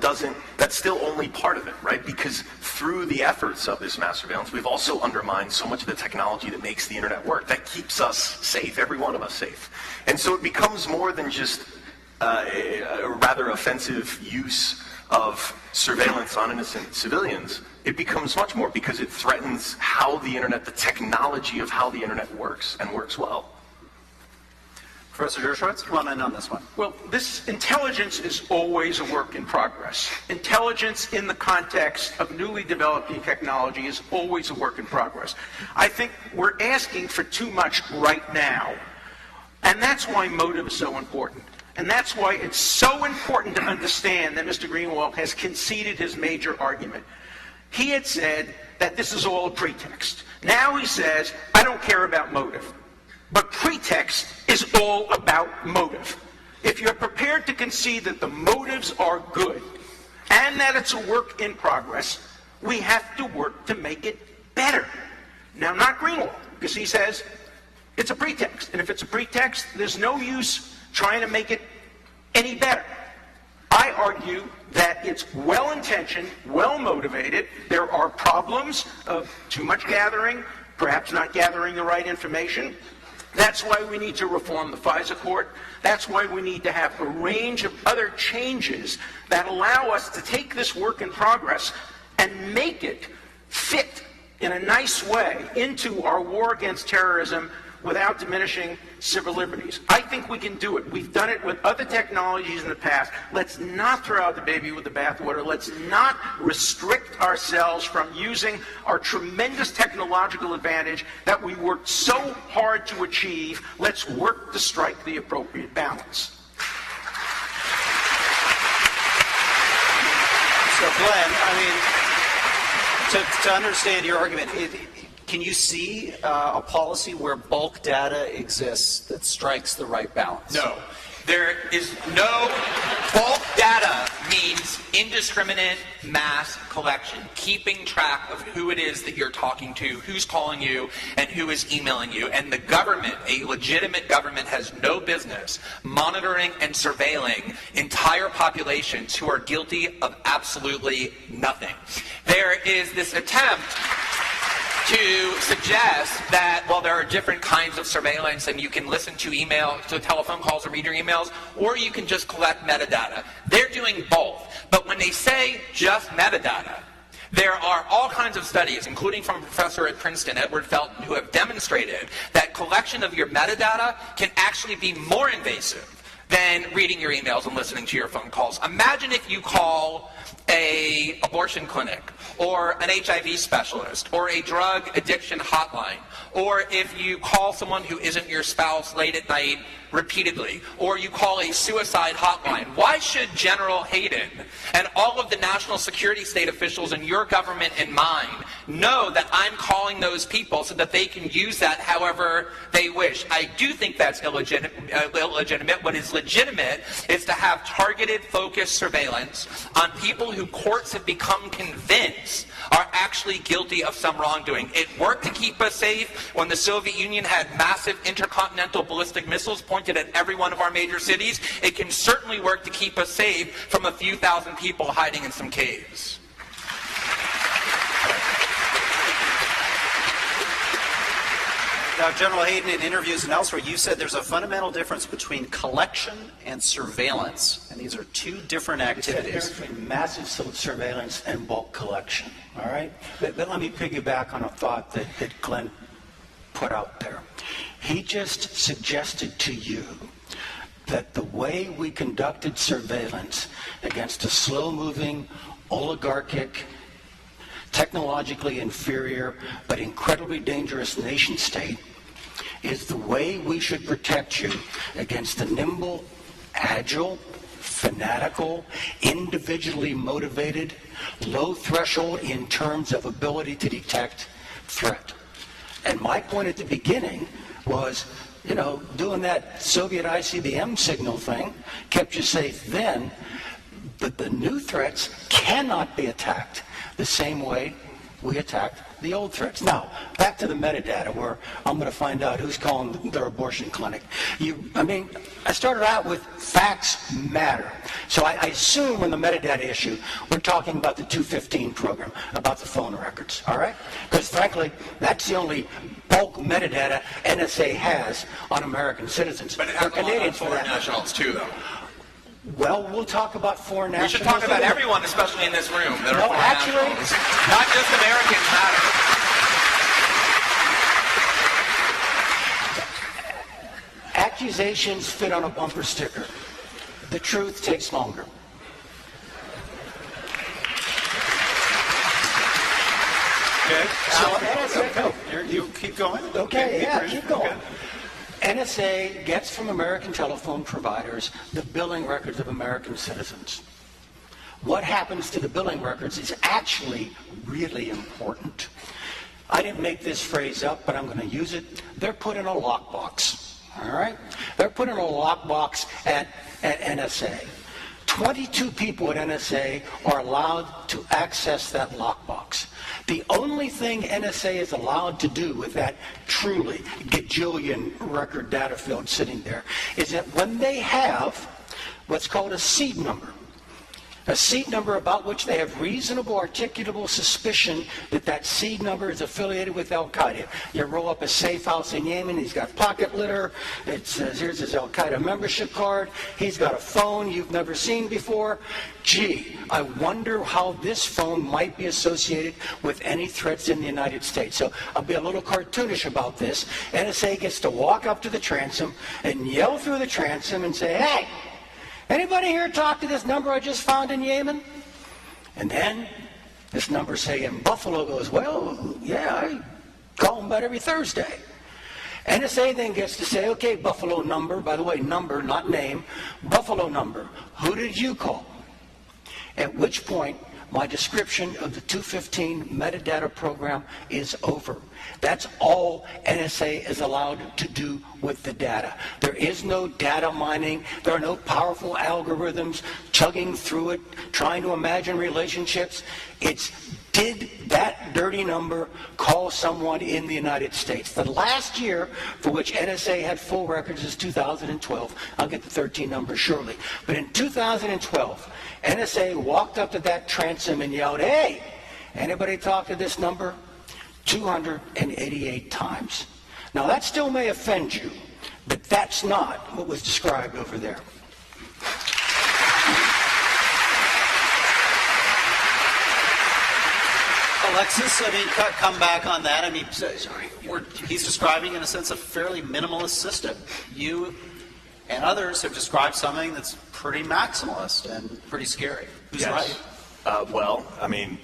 only part of it, right? Because through the efforts of this mass surveillance, we've also undermined so much of the technology that makes the internet work, that keeps us safe, every one of us safe. And so it becomes more than just a rather offensive use of surveillance on innocent civilians. It becomes much more because it threatens how the internet, the technology of how the internet works, and works well.
Professor Dershowitz, come on in on this one.
Well, this intelligence is always a work in progress. Intelligence in the context of newly developing technology is always a work in progress. I think we're asking for too much right now. And that's why motive is so important. And that's why it's so important to understand that Mr. Greenwald has conceded his major argument. He had said that this is all a pretext. Now he says, I don't care about motive. But pretext is all about motive. if you're prepared to concede that the motives are good and that it's a work in progress, we have to work to make it better. Now, not Greenwald, because he says it's a pretext. And if it's a pretext, there's no use trying to make it any better. I argue that it's well-intentioned, well-motivated. There are problems of too much gathering, perhaps not gathering the right information. That's why we need to reform the FISA court. That's why we need to have a range of other changes that allow us to take this work in progress and make it fit in a nice way into our war against terrorism without diminishing civil liberties. I think we can do it. We've done it with other technologies in the past. Let's not throw out the baby with the bathwater. Let's not restrict ourselves from using our tremendous technological advantage that we worked so hard to achieve. Let's work to strike the appropriate balance.
So Glenn, to understand your argument, can you see a policy where bulk data exists that strikes the right balance?
No. There is no bulk data means indiscriminate mass collection, keeping track of who it is that you're talking to, who's calling you, and who is emailing you. And the government, a legitimate government, has no business monitoring and surveilling entire populations who are guilty of absolutely nothing. There is this attempt to suggest that, well, there are different kinds of surveillance and you can listen to telephone calls or read your emails, or you can just collect metadata. They're doing both. But when they say just metadata, there are all kinds of studies, including from a professor at Princeton, Edward Felton, who have demonstrated that collection of your metadata can actually be more invasive than reading your emails and listening to your phone calls. Imagine if you call an abortion clinic, or an HIV specialist, or a drug addiction hotline, or if you call someone who isn't your spouse late at night repeatedly, or you call a suicide hotline. Why should General Hayden and all of the national security state officials in your government and mine know that I'm calling those people so that they can use that however they wish? I do think that's illegitimate. What is legitimate is to have targeted, focused surveillance on people who courts have become convinced are actually guilty of some wrongdoing. It worked to keep us safe when the Soviet Union had massive intercontinental ballistic missiles pointed at every one of our major cities. It can certainly work to keep us safe from a few thousand people hiding in some caves.
Now, General Hayden, in interviews and elsewhere, you said there's a fundamental difference between collection and surveillance, and these are two different activities.
There's massive surveillance and bulk collection, all right? But let me piggyback on a thought that Glenn put out there. He just suggested to you that the way we conducted surveillance against a slow-moving, oligarchic, technologically inferior, but incredibly dangerous nation state is the way we should protect you against the nimble, agile, fanatical, individually motivated, low threshold in terms of ability to detect threat. And my point at the beginning was, doing that Soviet ICBM signal thing kept you safe then, but the new threats cannot be attacked the same way we attacked the old threats. Now, back to the metadata, where I'm going to find out who's calling their abortion clinic. I started out with facts matter. So I assume in the metadata issue, we're talking about the 215 program, about the phone records, all right? Because frankly, that's the only bulk metadata NSA has on American citizens.
But it has a lot on foreign nationals too, though.
Well, we'll talk about foreign nationals.
We should talk about everyone, especially in this room, that are
No,
foreign
actually,
nationals. Not just Americans matter.
Accusations fit on a bumper sticker. The truth takes longer.
Okay. You keep going.
Okay, yeah, keep going. Okay. NSA gets from American telephone providers the billing records of American citizens. What happens to the billing records is actually really important. I didn't make this phrase up, but I'm going to use it. They're put in a lockbox, all right? They're put in a lockbox at at NSA. 22 people at NSA are allowed to access that lockbox. The only thing NSA is allowed to do with that truly gajillion record data field sitting there is that when they have what's called a seed number about which they have reasonable articulable suspicion that that seed number is affiliated with Al-Qaeda. You roll up a safe house in Yemen, he's got pocket litter, it says here's his Al-Qaeda membership card, he's got a phone you've never seen before. Gee, I wonder how this phone might be associated with any threats in the United States. So I'll be a little cartoonish about this. NSA gets to walk up to the transom and yell through the transom and say, hey, anybody here talk to this number I just found in Yemen? And then this number, say, in Buffalo goes, well, yeah, I call them about every Thursday. NSA then gets to say, okay, Buffalo number, by the way, number, not name, Buffalo number, who did you call? At which point, my description of the 215 metadata program is over. That's all NSA is allowed to do with the data. There is no data mining. There are no powerful algorithms chugging through it, trying to imagine relationships. It's, did that dirty number call someone in the United States? The last year for which NSA had full records is 2012. I'll get the 13 number shortly. But in 2012, NSA walked up to that transom and yelled, hey, anybody talk to this number? 288 times. Now that still may offend you, but that's not what was described over there.
Alexis, I mean, come back on that. I mean, he's describing, in a sense, a fairly minimalist system. You and others have described something that's pretty maximalist and pretty scary. Who's right?
Well, I mean,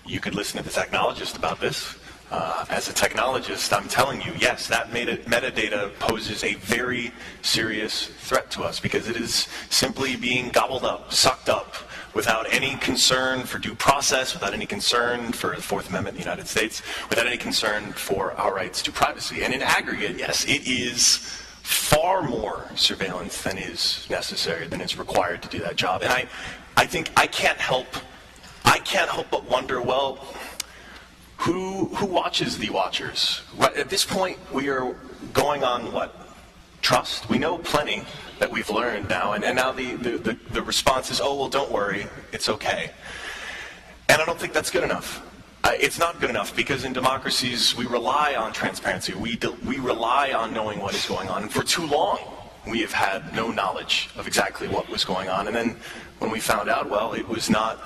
you could listen to the technologist about this. As a technologist, I'm telling you, yes, that metadata poses a very serious threat to us because it is simply being gobbled up, sucked up, without any concern for due process, without any concern for the Fourth Amendment in the United States, without any concern for our rights to privacy. And in aggregate, yes, it is far more surveillance than is necessary, than is required to do that job. And I think I can't help but wonder, well, who watches the watchers? At this point, we are going on what? Trust? We know plenty that we've learned now, and now the response is, oh, well, don't worry, it's okay. And I don't think that's good enough. It's not good enough because in democracies, we rely on transparency. We rely on knowing what is going on. And for too long, we have had no knowledge of exactly what was going on. And then when we found out, well, it was not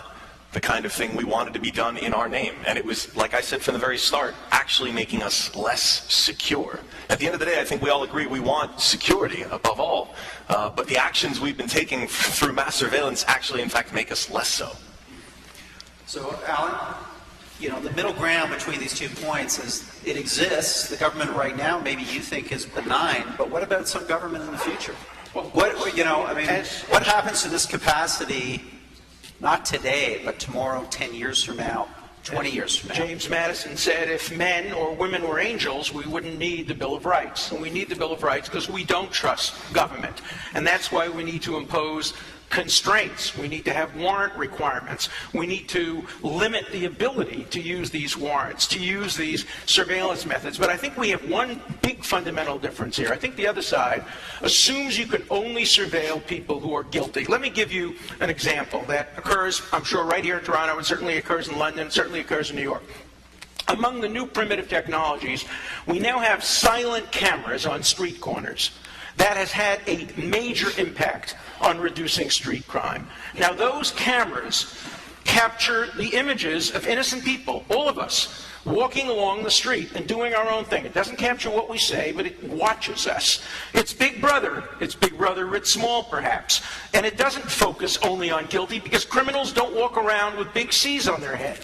the kind of thing we wanted to be done in our name. And it was, like I said from the very start, actually making us less secure. At the end of the day, I think we all agree we want security above all. But the actions we've been taking through mass surveillance actually, in fact, make us less so.
So, Alan, you know, the middle ground between these 2 points is it exists. The government right now, maybe you think is benign, but what about some government in the future? What happens to this capacity? Not today, but tomorrow, 10 years from now, 20 years from now.
James Madison said if men or women were angels, we wouldn't need the Bill of Rights. And we need the Bill of Rights because we don't trust government. And that's why we need to impose constraints. We need to have warrant requirements. We need to limit the ability to use these warrants, to use these surveillance methods. But I think we have one big fundamental difference here. I think the other side assumes you can only surveil people who are guilty. Let me give you an example that occurs, I'm sure, right here in Toronto. It certainly occurs in London. It certainly occurs in New York. Among the new primitive technologies, we now have silent cameras on street corners. That has had a major impact on reducing street crime. Now, those cameras capture the images of innocent people, all of us, walking along the street and doing our own thing. It doesn't capture what we say, but it watches us. It's Big Brother. It's Big Brother writ small, perhaps. And it doesn't focus only on guilty because criminals don't walk around with big C's on their head.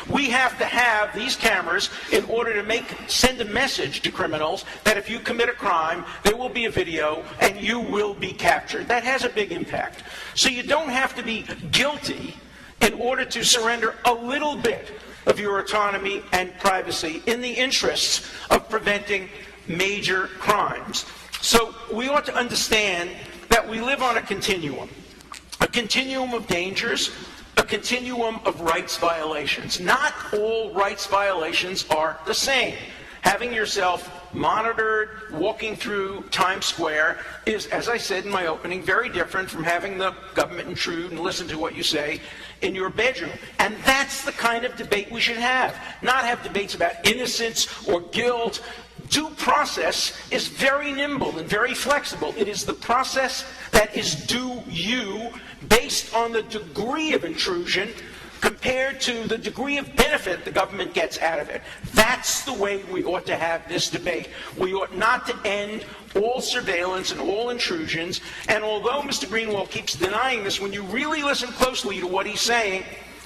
We have to have these cameras in order to send a message to criminals that if you commit a crime, there will be a video and you will be captured. That has a big impact. So you don't have to be guilty in order to surrender a little bit of your autonomy and privacy in the interests of preventing major crimes. So we ought to understand that we live on a continuum of dangers, a continuum of rights violations. Not all rights violations are the same. Having yourself monitored, walking through Times Square is, as I said in my opening, very different from having the government intrude and listen to what you say in your bedroom. And that's the kind of debate we should have. Not have debates about innocence or guilt. Due process is very nimble and very flexible. It is the process that is due you based on the degree of intrusion compared to the degree of benefit the government gets out of it. That's the way we ought to have this debate. We ought not to end all surveillance and all intrusions. And although Mr. Greenwald keeps denying this, when you really listen closely to what he's saying,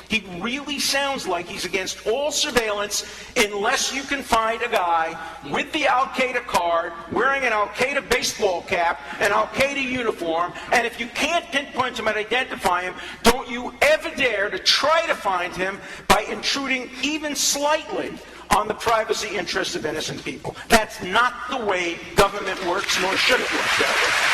he really sounds like he's against all surveillance unless you can find a guy with the Al-Qaeda card, wearing an Al-Qaeda baseball cap, an Al-Qaeda uniform, and if you can't pinpoint him and identify him, don't you ever dare to try to find him by intruding even slightly on the privacy interests of innocent people. That's not the way government works, nor should it work that way.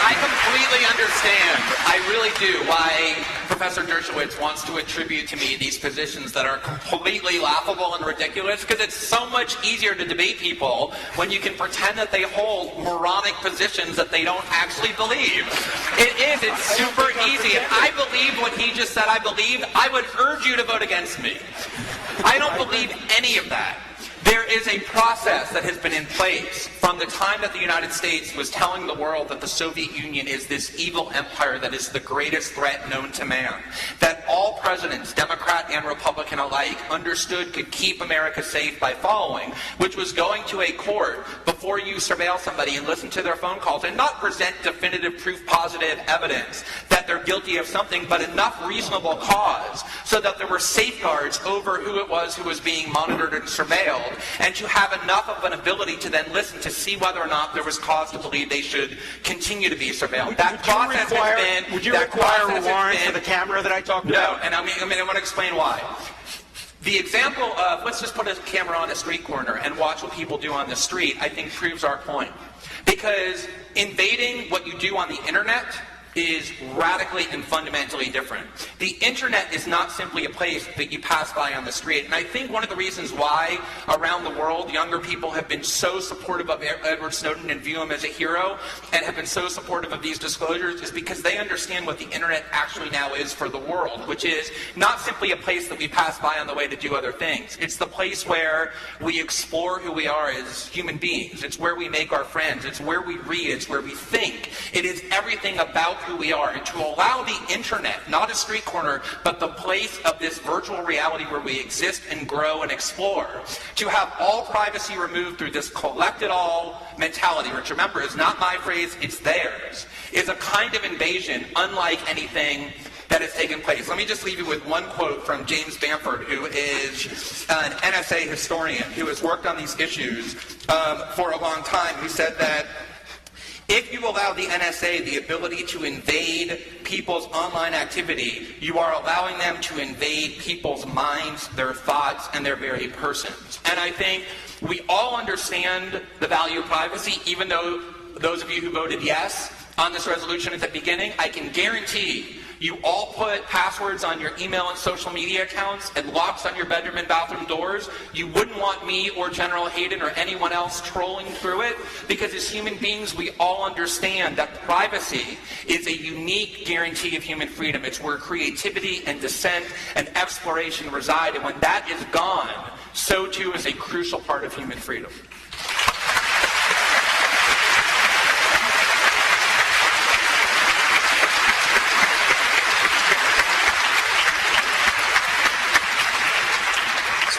I completely understand, I really do, why Professor Dershowitz wants to attribute to me these positions that are completely laughable and ridiculous, because it's so much easier to debate people when you can pretend that they hold moronic positions that they don't actually believe. It's super easy. If I believed what he just said I believed, I would urge you to vote against me. I don't believe any of that. There is a process that has been in place from the time that the United States was telling the world that the Soviet Union is this evil empire that is the greatest threat known to man. That all presidents, Democrat and Republican alike, understood could keep America safe by following, which was going to a court before you surveil somebody and listen to their phone calls and not present definitive proof positive evidence that they're guilty of something, but enough reasonable cause so that there were safeguards over who it was who was being monitored and surveilled, and to have enough of an ability to then listen to see whether or not there was cause to believe they should continue to be surveilled.
Would you require a warrant for the camera that I talked about?
No, and I want to explain why. The example of, let's just put a camera on a street corner and watch what people do on the street, I think proves our point. Because invading what you do on the internet is radically and fundamentally different. The internet is not simply a place that you pass by on the street. And I think one of the reasons why around the world younger people have been so supportive of Edward Snowden and view him as a hero and have been so supportive of these disclosures is because they understand what the internet actually now is for the world, which is not simply a place that we pass by on the way to do other things. It's the place where we explore who we are as human beings. It's where we make our friends. It's where we read. It's where we think. It is everything about who we are. And to allow the internet, not a street corner, but the place of this virtual reality where we exist and grow and explore, to have all privacy removed through this collect it all mentality, which remember is not my phrase, it's theirs, is a kind of invasion unlike anything that has taken place. Let me just leave you with one quote from James Bamford, who is an NSA historian who has worked on these issues for a long time, who said that if you allow the NSA the ability to invade people's online activity, you are allowing them to invade people's minds, their thoughts, and their very persons. And I think we all understand the value of privacy, even though those of you who voted yes on this resolution at the beginning, I can guarantee you all put passwords on your email and social media accounts and locks on your bedroom and bathroom doors. You wouldn't want me or General Hayden or anyone else trolling through it, because as human beings we all understand that privacy is a unique guarantee of human freedom. It's where creativity and dissent and exploration reside, and when that is gone, so too is a crucial part of human freedom.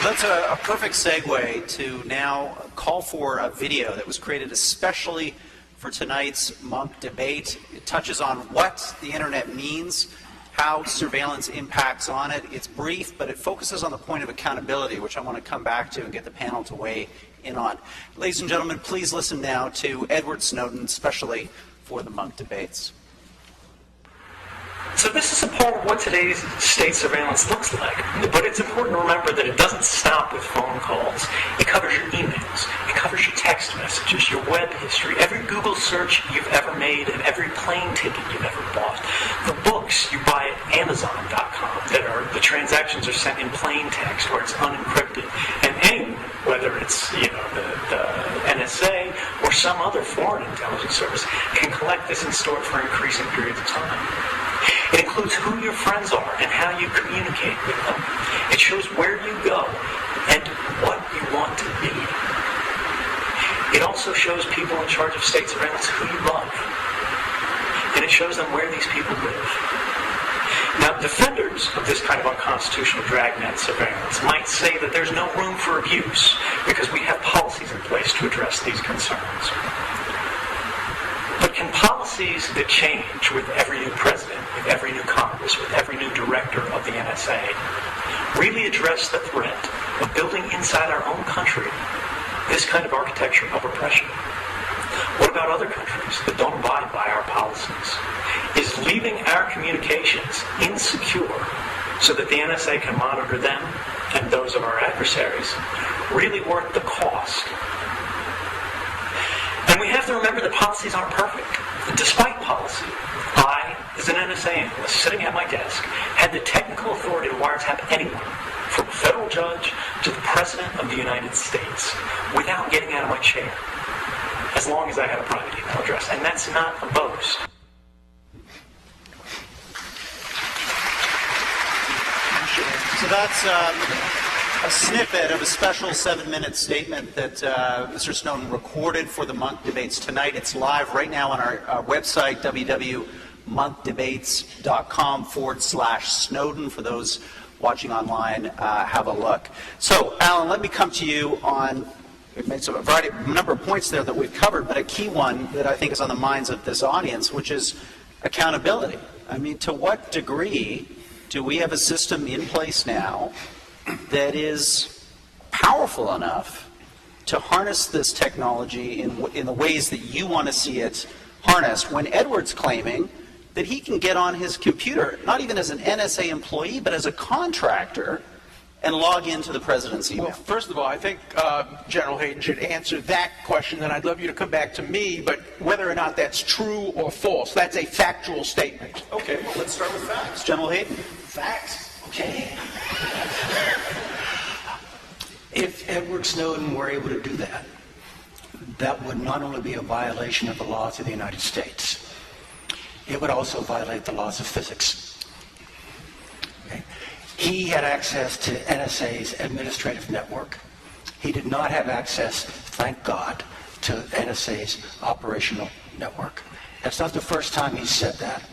That's a perfect segue to now call for a video that was created especially for tonight's Munk debate. It touches on what the internet means, how surveillance impacts on it. It's brief, but it focuses on the point of accountability, which I want to come back to and get the panel to weigh in on. Ladies and gentlemen, please listen now to Edward Snowden, especially for the Munk debates.
So this is a part of what today's state surveillance looks like. But it's important to remember that it doesn't stop with phone calls. It covers your emails. It covers your text messages, your web history, every Google search you've ever made, and every plane ticket you've ever bought. The books you buy at Amazon.com the transactions are sent in plain text where it's unencrypted. And anyone, whether it's the NSA or some other foreign intelligence service, can collect this and store it for increasing periods of time. It includes who your friends are and how you communicate with them. It shows where you go and what you want to be. It also shows people in charge of state surveillance who you love. And it shows them where these people live. Now, defenders of this kind of unconstitutional dragnet surveillance might say that there's no room for abuse because we have policies in place to address these concerns. But can policies that change with every new president, with every new Congress, with every new director of the NSA, really address the threat of building inside our own country this kind of architecture of oppression? What about other countries that don't abide by our policies? Is leaving our communications insecure so that the NSA can monitor them and those of our adversaries really worth the cost? And we have to remember that policies aren't perfect. Despite policy, I, as an NSA analyst sitting at my desk, had the technical authority to wiretap anyone, from a federal judge to the President of the United States, without getting out of my chair, as long as I had a private email address. And that's not a boast.
So that's a snippet of a special 7-minute statement that Mr. Snowden recorded for the Munk debates tonight. It's live right now on our website, www.monkdebates.com/Snowden. For those watching online, have a look. So, Alan, let me come to you on, we've made a number of points there that we've covered, but a key one that I think is on the minds of this audience, which is accountability. I mean, to what degree do we have a system in place now that is powerful enough to harness this technology in the ways that you want to see it harnessed, when Edward's claiming that he can get on his computer, not even as an NSA employee, but as a contractor, and log into the president's email?
Well, first of all, I think General Hayden should answer that question, and I'd love you to come back to me, but whether or not that's true or false, that's a factual statement.
Okay, well, let's start with facts. General Hayden?
Facts. Okay. If Edward Snowden were able to do that, that would not only be a violation of the laws of the United States, it would also violate the laws of physics. Okay. He had access to NSA's administrative network. He did not have access, thank God, to NSA's operational network. That's not the first time he's said that.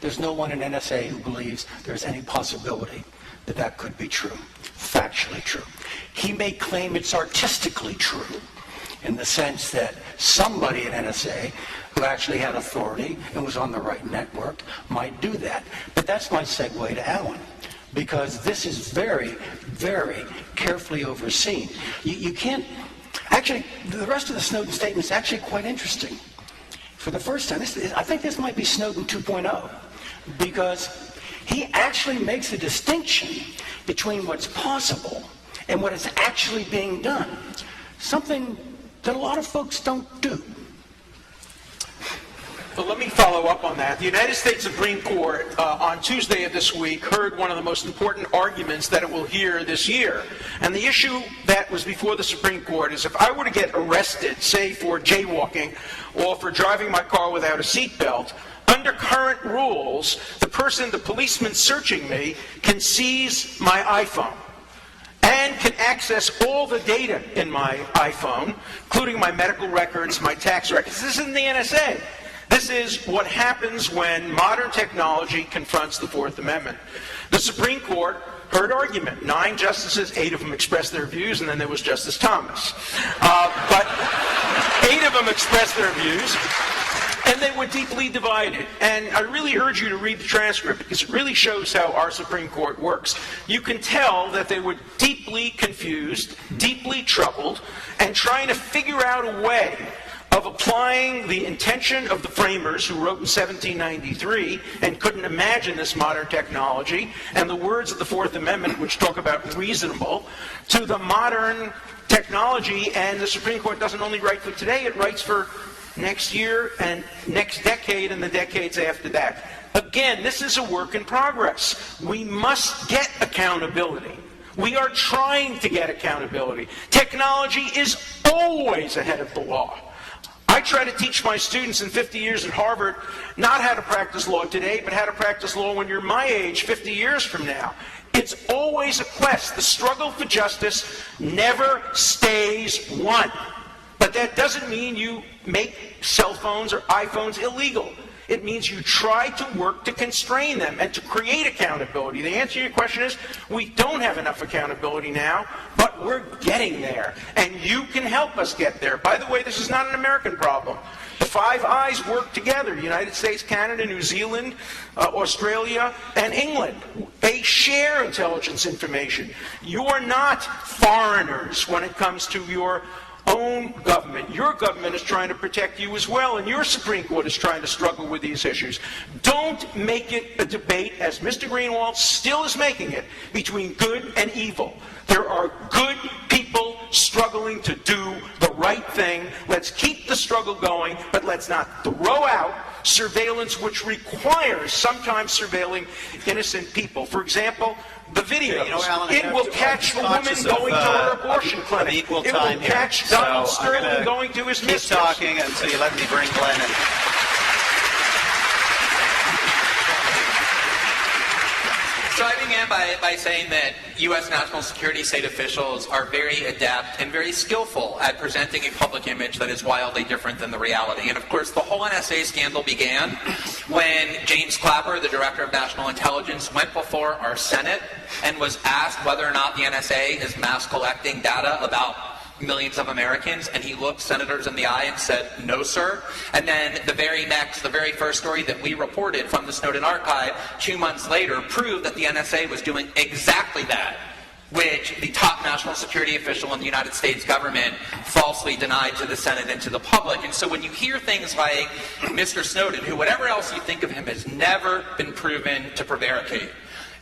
There's no one in NSA who believes there's any possibility that that could be true, factually true. He may claim it's artistically true in the sense that somebody at NSA who actually had authority and was on the right network might do that. But that's my segue to Alan, because this is very, very carefully overseen. You can't, actually, the rest of the Snowden statement is actually quite interesting. For the first time, I think this might be Snowden 2.0, because he actually makes a distinction between what's possible and what is actually being done, something that a lot of folks don't do.
Well, let me follow up on that. The United States Supreme Court on Tuesday of this week heard one of the most important arguments that it will hear this year. And the issue that was before the Supreme Court is, if I were to get arrested, say for jaywalking or for driving my car without a seatbelt, under current rules, the policeman searching me can seize my iPhone and can access all the data in my iPhone, including my medical records, my tax records. This isn't the NSA. This is what happens when modern technology confronts the Fourth Amendment. The Supreme Court heard argument. 9 justices, 8 of them expressed their views, and then there was Justice Thomas. But 8 of them expressed their views, and they were deeply divided. And I really urge you to read the transcript, because it really shows how our Supreme Court works. You can tell that they were deeply confused, deeply troubled, and trying to figure out a way of applying the intention of the framers who wrote in 1793 and couldn't imagine this modern technology, and the words of the Fourth Amendment, which talk about reasonable, to the modern technology. And the Supreme Court doesn't only write for today, it writes for next year and next decade and the decades after that. Again, this is a work in progress. We must get accountability. We are trying to get accountability. Technology is always ahead of the law. I try to teach my students in 50 years at Harvard not how to practice law today, but how to practice law when you're my age 50 years from now. It's always a quest. The struggle for justice never stays won. But that doesn't mean you make cell phones or iPhones illegal. It means you try to work to constrain them and to create accountability. The answer to your question is, we don't have enough accountability now, but we're getting there. And you can help us get there. By the way, this is not an American problem. The Five Eyes work together. United States, Canada, New Zealand, Australia, and England. They share intelligence information. You're not foreigners when it comes to your own government. Your government is trying to protect you as well, and your Supreme Court is trying to struggle with these issues. Don't make it a debate, as Mr. Greenwald still is making it, between good and evil. There are good people struggling to do the right thing. Let's keep the struggle going, but let's not throw out surveillance which requires sometimes surveilling innocent people. For example, the videos.
Alan,
it will catch a woman going to her abortion clinic. It will catch Donald Sterling going to his mistress.
Keep talking until you let me bring Glenn in.
So I began by saying that U.S. national security state officials are very adept and very skillful at presenting a public image that is wildly different than the reality. And of course, the whole NSA scandal began when James Clapper, the Director of National Intelligence, went before our Senate and was asked whether or not the NSA is mass collecting data about millions of Americans, and he looked senators in the eye and said, "No, sir." And then the very first story that we reported from the Snowden archive 2 months later proved that the NSA was doing exactly that, which the top national security official in the United States government falsely denied to the Senate and to the public. And so when you hear things like Mr. Snowden, who, whatever else you think of him, has never been proven to prevaricate,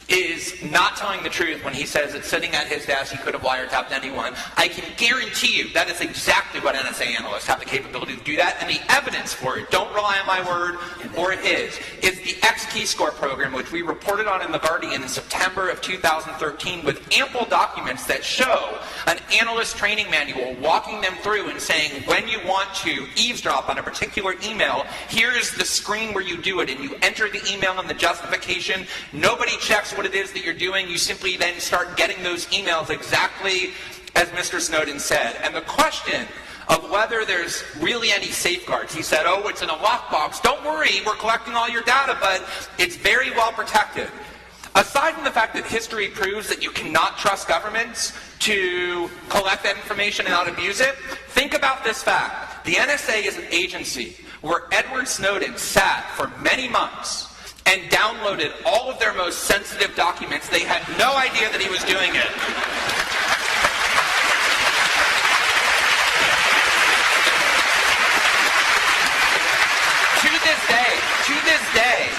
is not telling the truth when he says that sitting at his desk he could have wiretapped anyone, I can guarantee you that is exactly what NSA analysts have the capability to do that, and the evidence for it, don't rely on my word or his, is the X-Keyscore program, which we reported on in The Guardian in September of 2013 with ample documents that show an analyst training manual walking them through and saying, when you want to eavesdrop on a particular email, here is the screen where you do it, and you enter the email and the justification. Nobody checks what it is that you're doing. You simply then start getting those emails exactly as Mr. Snowden said. And the question of whether there's really any safeguards, he said, oh, it's in a lockbox. Don't worry, we're collecting all your data, but it's very well protected. Aside from the fact that history proves that you cannot trust governments to collect that information and not abuse it, think about this fact. The NSA is an agency where Edward Snowden sat for many months and downloaded all of their most sensitive documents. They had no idea that he was doing it. To this day,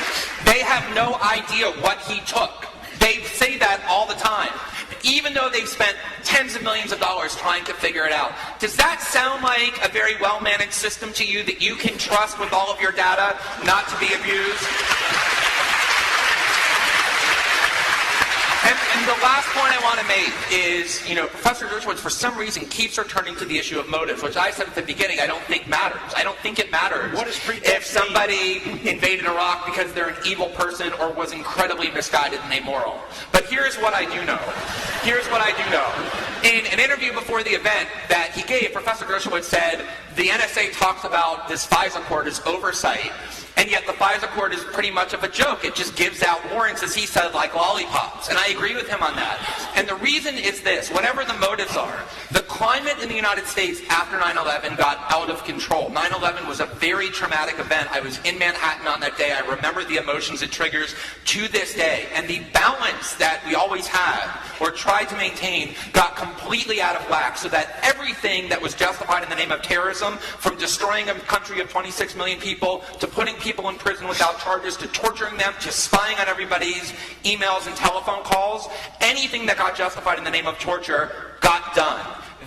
they have no idea what he took. They say that all the time, even though they've spent tens of millions of dollars trying to figure it out. Does that sound like a very well-managed system to you that you can trust with all of your data not to be abused? And the last point I want to make is, Professor Dershowitz for some reason keeps returning to the issue of motives, which I said at the beginning I don't think matters. I don't think it matters if somebody invaded Iraq because they're an evil person or was incredibly misguided and amoral. But here's what I do know. In an interview before the event that he gave, Professor Dershowitz said the NSA talks about this FISA court as oversight. And yet the FISA court is pretty much of a joke. It just gives out warrants, as he said, like lollipops. And I agree with him on that. And the reason is this: whatever the motives are, the climate in the United States after 9/11 got out of control. 9/11 was a very traumatic event. I was in Manhattan on that day. I remember the emotions it triggers to this day. And the balance that we always had, or tried to maintain, got completely out of whack, so that everything that was justified in the name of terrorism, from destroying a country of 26 million people, to putting people in prison without charges, to torturing them, to spying on everybody's emails and telephone calls, anything that got justified in the name of torture got done.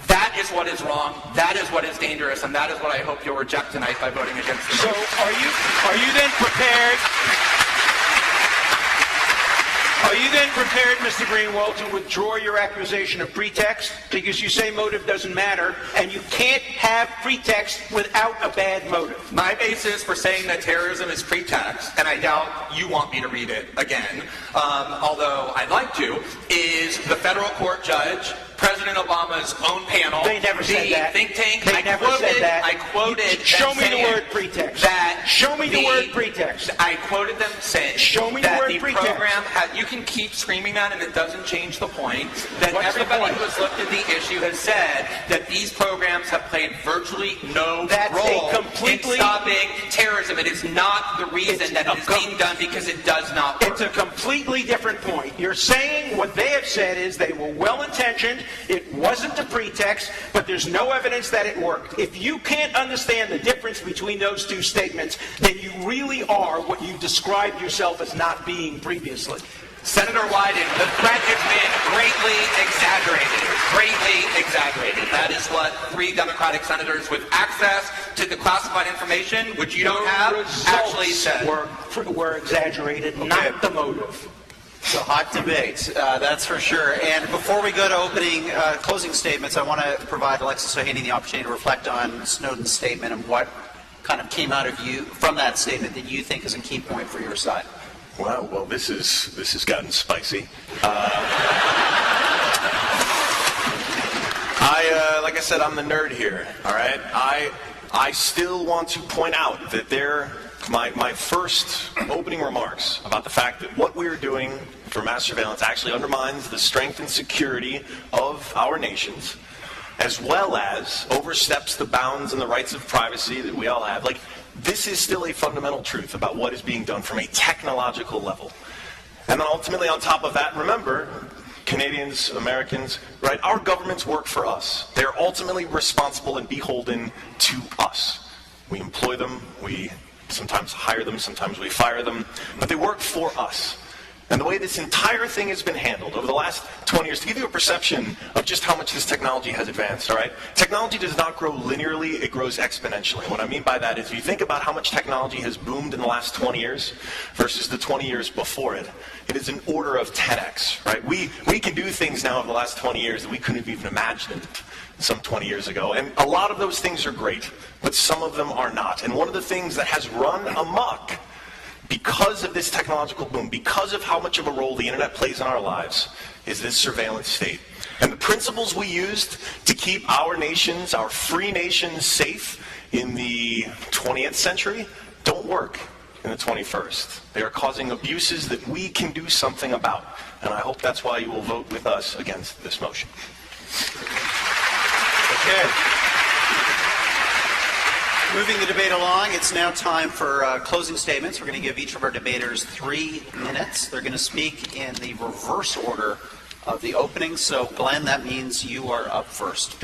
That is what is wrong, that is what is dangerous, and that is what I hope you'll reject tonight by voting against the
So
motion.
are you then prepared? Are you then prepared, Mr. Greenwald, to withdraw your accusation of pretext? Because you say motive doesn't matter, and you can't have pretext without a bad motive.
My basis for saying that terrorism is pretext, and I doubt you want me to read it again, although I'd like to, is the federal court judge, President Obama's own panel.
They never said that.
The think tank.
They never said that.
I quoted.
Show me the
saying
word pretext.
Show
me the word pretext.
I quoted them saying.
Show me the
that
word
the
pretext.
program had. You can keep screaming that, and it doesn't change the point. That
What's the
everybody
point?
who has looked at the issue has said that these programs have played virtually no
That's
role
a completely-
in stopping terrorism. It is not the reason that it is being done, because it does not work.
It's a completely different point. You're saying what they have said is they were well-intentioned, it wasn't a pretext, but there's no evidence that it worked. If you can't understand the difference between those two statements, then you really are what you described yourself as not being previously.
Senator Wyden, the threat has been greatly exaggerated. Greatly exaggerated. That is what 3 Democratic senators with access to the classified information, which you don't have, actually said.
Were exaggerated, not the motive.
It's a hot debate, that's for sure. And before we go to closing statements, I want to provide Alexis Ohanian the opportunity to reflect on Snowden's statement and what kind of came out of you from that statement that you think is a key point for your side.
Wow, well, this has gotten spicy. Like I said, I'm the nerd here. All right, I still want to point out that my first opening remarks about the fact that what we're doing for mass surveillance actually undermines the strength and security of our nations, as well as oversteps the bounds and the rights of privacy that we all have. Like, this is still a fundamental truth about what is being done from a technological level. And then ultimately on top of that, remember, Canadians, Americans, right, our governments work for us. They're ultimately responsible and beholden to us. We employ them, we sometimes hire them, sometimes we fire them, but they work for us. And the way this entire thing has been handled over the last 20 years, to give you a perception of just how much this technology has advanced, all right? Technology does not grow linearly, it grows exponentially. What I mean by that is, if you think about how much technology has boomed in the last 20 years versus the 20 years before it, it is an order of 10x, right? We can do things now over the last 20 years that we couldn't have even imagined some 20 years ago. And a lot of those things are great, but some of them are not. And one of the things that has run amok because of this technological boom, because of how much of a role the internet plays in our lives, is this surveillance state. And the principles we used to keep our nations, our free nations, safe in the 20th century don't work in the 21st. They are causing abuses that we can do something about. And I hope that's why you will vote with us against this motion.
Okay. Moving the debate along, it's now time for closing statements. We're going to give each of our debaters 3 minutes. They're going to speak in the reverse order of the opening. So, Glenn, that means you are up first.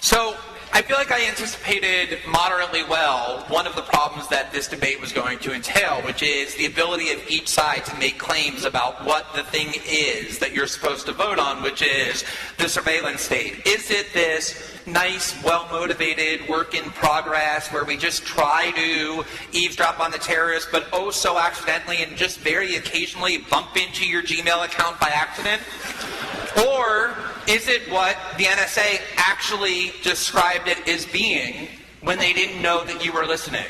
So, I feel like I anticipated moderately well one of the problems that this debate was going to entail, which is the ability of each side to make claims about what the thing is that you're supposed to vote on, which is the surveillance state. Is it this nice, well-motivated work in progress where we just try to eavesdrop on the terrorists, but oh so accidentally and just very occasionally bump into your Gmail account by accident? Or is it what the NSA actually described it as being when they didn't know that you were listening?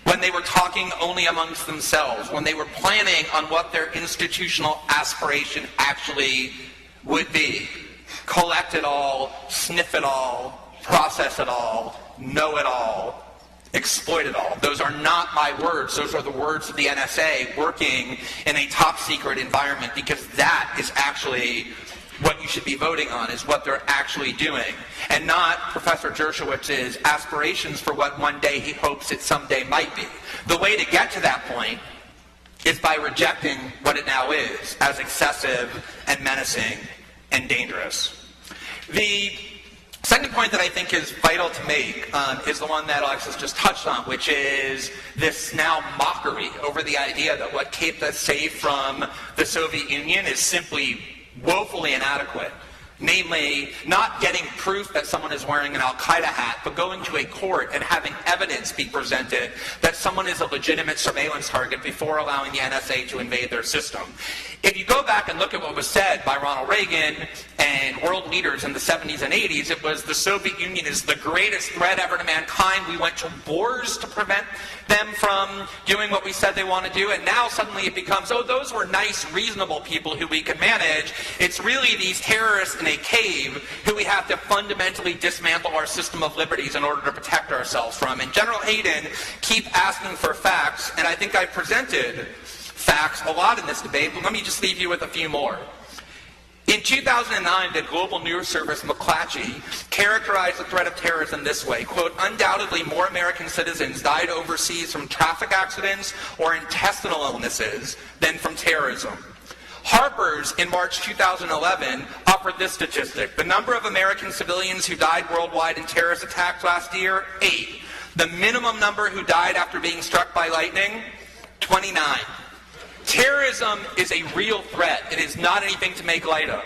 When they were talking only amongst themselves? When they were planning on what their institutional aspiration actually would be? Collect it all, sniff it all, process it all, know it all, exploit it all. Those are not my words. Those are the words of the NSA working in a top secret environment, because that is actually what you should be voting on, is what they're actually doing, and not Professor Dershowitz's aspirations for what one day he hopes it someday might be. The way to get to that point is by rejecting what it now is as excessive and menacing and dangerous. The second point that I think is vital to make is the one that Alexis just touched on, which is this now mockery over the idea that what kept us safe from the Soviet Union is simply woefully inadequate. Namely, not getting proof that someone is wearing an Al-Qaeda hat, but going to a court and having evidence be presented that someone is a legitimate surveillance target before allowing the NSA to invade their system. If you go back and look at what was said by Ronald Reagan and world leaders in the 70s and 80s, it was the Soviet Union is the greatest threat ever to mankind. We went to wars to prevent them from doing what we said they want to do, and now suddenly it becomes, oh, those were nice, reasonable people who we could manage. It's really these terrorists in a cave who we have to fundamentally dismantle our system of liberties in order to protect ourselves from. And General Hayden keep asking for facts, and I think I've presented facts a lot in this debate, but let me just leave you with a few more. In 2009, the global news service McClatchy characterized the threat of terrorism this way, quote, undoubtedly more American citizens died overseas from traffic accidents or intestinal illnesses than from terrorism. Harper's, in March 2011, offered this statistic. The number of American civilians who died worldwide in terrorist attacks last year, 8. The minimum number who died after being struck by lightning, 29. Terrorism is a real threat. It is not anything to make light of.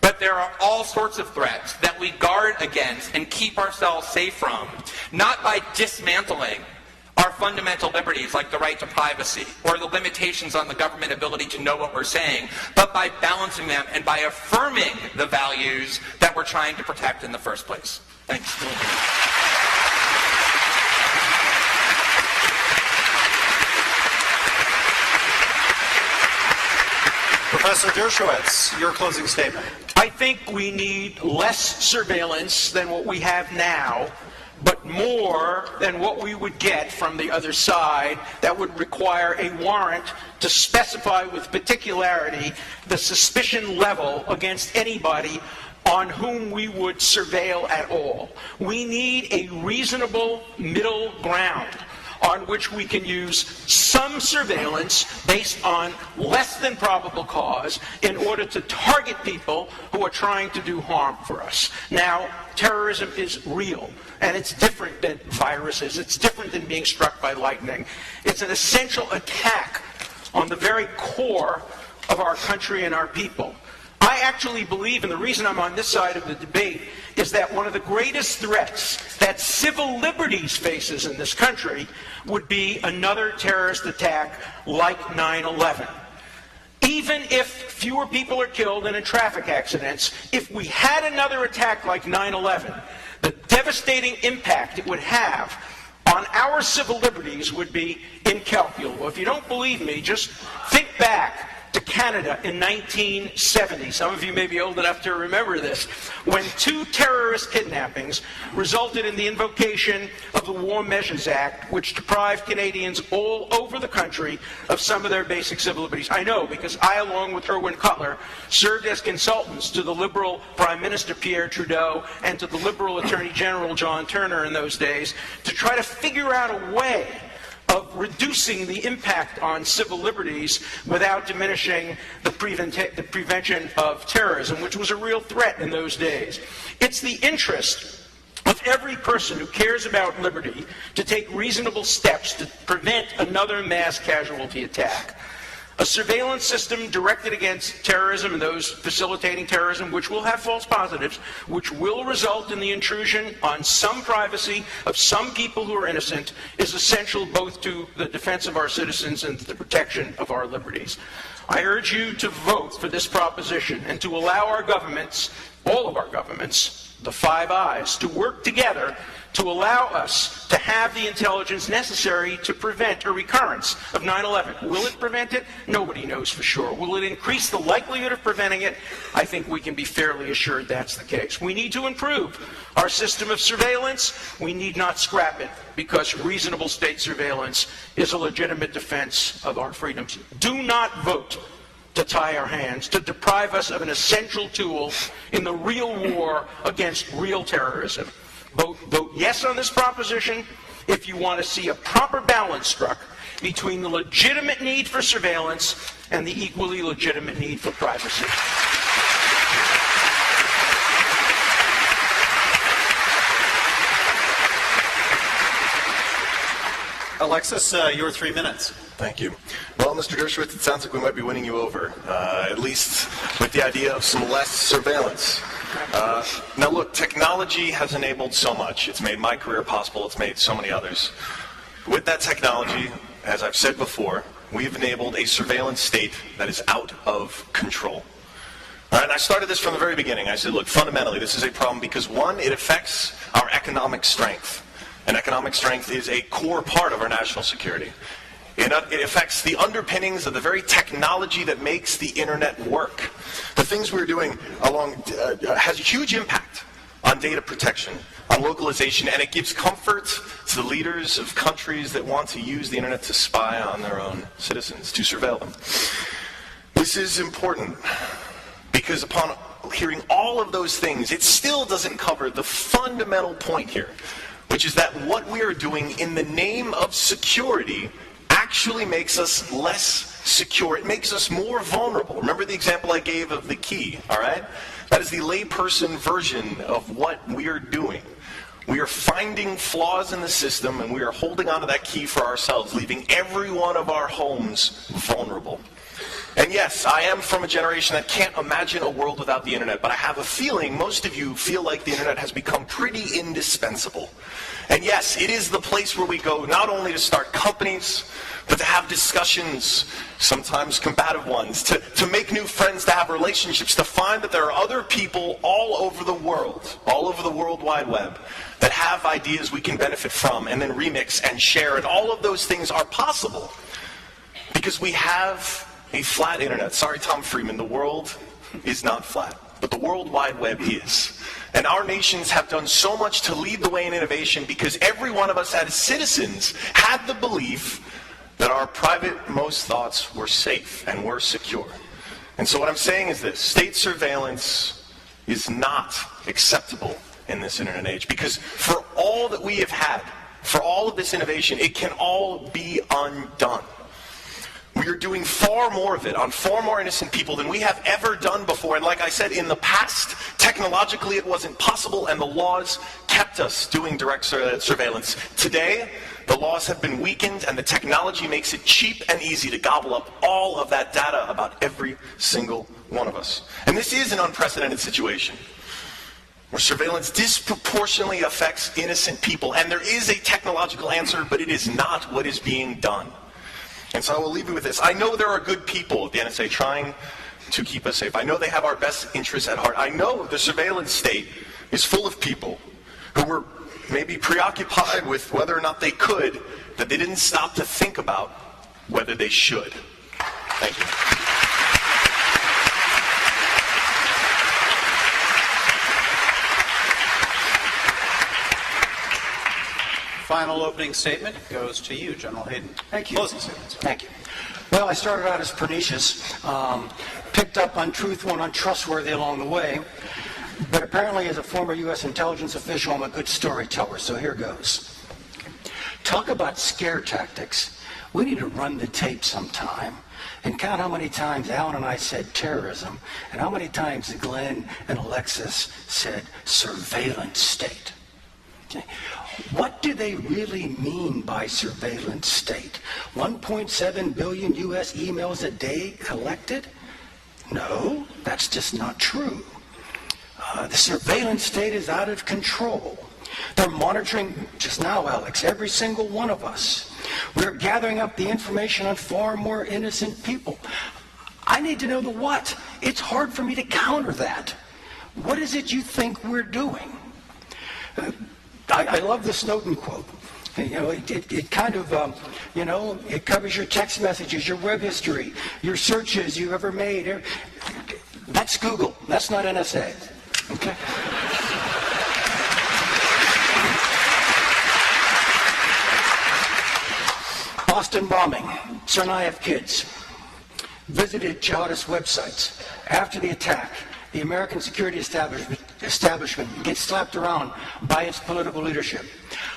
But there are all sorts of threats that we guard against and keep ourselves safe from, not by dismantling our fundamental liberties like the right to privacy or the limitations on the government ability to know what we're saying, but by balancing them and by affirming the values that we're trying to protect in the first place. Thanks.
Professor Dershowitz, your closing statement.
I think we need less surveillance than what we have now, but more than what we would get from the other side that would require a warrant to specify with particularity the suspicion level against anybody on whom we would surveil at all. We need a reasonable middle ground on which we can use some surveillance based on less than probable cause in order to target people who are trying to do harm for us. Now, terrorism is real, and it's different than viruses. It's different than being struck by lightning. It's an essential attack on the very core of our country and our people. I actually believe, and the reason I'm on this side of the debate, is that one of the greatest threats that civil liberties faces in this country would be another terrorist attack like 9/11. Even if fewer people are killed in traffic accidents, if we had another attack like 9/11, the devastating impact it would have on our civil liberties would be incalculable. If you don't believe me, just think back to Canada in 1970. Some of you may be old enough to remember this, when 2 terrorist kidnappings resulted in the invocation of the War Measures Act, which deprived Canadians all over the country of some of their basic civil liberties. I know, because I, along with Irwin Cutler, served as consultants to the Liberal Prime Minister Pierre Trudeau and to the Liberal Attorney General John Turner in those days to try to figure out a way of reducing the impact on civil liberties without diminishing the prevention of terrorism, which was a real threat in those days. It's the interest of every person who cares about liberty to take reasonable steps to prevent another mass casualty attack. A surveillance system directed against terrorism and those facilitating terrorism, which will have false positives, which will result in the intrusion on some privacy of some people who are innocent, is essential both to the defense of our citizens and to the protection of our liberties. I urge you to vote for this proposition and to allow our governments, all of our governments, the Five Eyes, to work together to allow us to have the intelligence necessary to prevent a recurrence of 9/11. Will it prevent it? Nobody knows for sure. Will it increase the likelihood of preventing it? I think we can be fairly assured that's the case. We need to improve our system of surveillance. We need not scrap it, because reasonable state surveillance is a legitimate defense of our freedoms. Do not vote to tie our hands, to deprive us of an essential tool in the real war against real terrorism. Vote yes on this proposition if you want to see a proper balance struck between the legitimate need for surveillance and the equally legitimate need for privacy.
Alexis, your 3 minutes.
Thank you. Well, Mr. Dershowitz, it sounds like we might be winning you over, at least with the idea of some less surveillance. Now look, technology has enabled so much. It's made my career possible. It's made so many others. With that technology, as I've said before, we've enabled a surveillance state that is out of control. All right, and I started this from the very beginning. I said, look, fundamentally, this is a problem because, one, it affects our economic strength. And economic strength is a core part of our national security. It affects the underpinnings of the very technology that makes the internet work. The things we're doing has a huge impact on data protection, on localization, and it gives comfort to the leaders of countries that want to use the internet to spy on their own citizens, to surveil them. This is important because upon hearing all of those things, it still doesn't cover the fundamental point here, which is that what we are doing in the name of security actually makes us less secure. It makes us more vulnerable. Remember the example I gave of the key, all right? That is the layperson version of what we are doing. We are finding flaws in the system, and we are holding onto that key for ourselves, leaving every one of our homes vulnerable. And yes, I am from a generation that can't imagine a world without the internet, but I have a feeling most of you feel like the internet has become pretty indispensable. And yes, it is the place where we go not only to start companies, but to have discussions, sometimes combative ones, to make new friends, to have relationships, to find that there are other people all over the World Wide Web, that have ideas we can benefit from and then remix and share. And all of those things are possible because we have a flat internet. Sorry, Tom Friedman, the world is not flat, but the World Wide Web is. And our nations have done so much to lead the way in innovation because every one of us as citizens had the belief that our private most thoughts were safe and were secure. And so what I'm saying is this: state surveillance is not acceptable in this internet age, because for all that we have had, for all of this innovation, it can all be undone. We are doing far more of it on far more innocent people than we have ever done before. And like I said, in the past, technologically it wasn't possible, and the laws kept us doing direct surveillance. Today, the laws have been weakened, and the technology makes it cheap and easy to gobble up all of that data about every single one of us. And this is an unprecedented situation, where surveillance disproportionately affects innocent people. And there is a technological answer, but it is not what is being done. And so I will leave you with this. I know there are good people at the NSA trying to keep us safe. I know they have our best interests at heart. I know the surveillance state is full of people who were maybe preoccupied with whether or not they could, that they didn't stop to think about whether they should. Thank you.
Final opening statement goes to you, General Hayden.
Thank you.
Closing statement.
Thank you. Well, I started out as pernicious, picked up untruthful and untrustworthy along the way, but apparently as a former U.S. intelligence official, I'm a good storyteller, so here goes. Talk about scare tactics. We need to run the tape sometime and count how many times Alan and I said terrorism and how many times Glenn and Alexis said surveillance state. Okay. What do they really mean by surveillance state? 1.7 billion U.S. emails a day collected? No, that's just not true. The surveillance state is out of control. They're monitoring, just now, Alex, every single one of us. We're gathering up the information on far more innocent people. I need to know the what. It's hard for me to counter that. What is it you think we're doing? I love the Snowden quote. It kind of, it covers your text messages, your web history, your searches you've ever made. That's Google. That's not NSA. Okay? Boston bombing. Tsarnaev kids visited jihadist websites. After the attack, the American security establishment gets slapped around by its political leadership.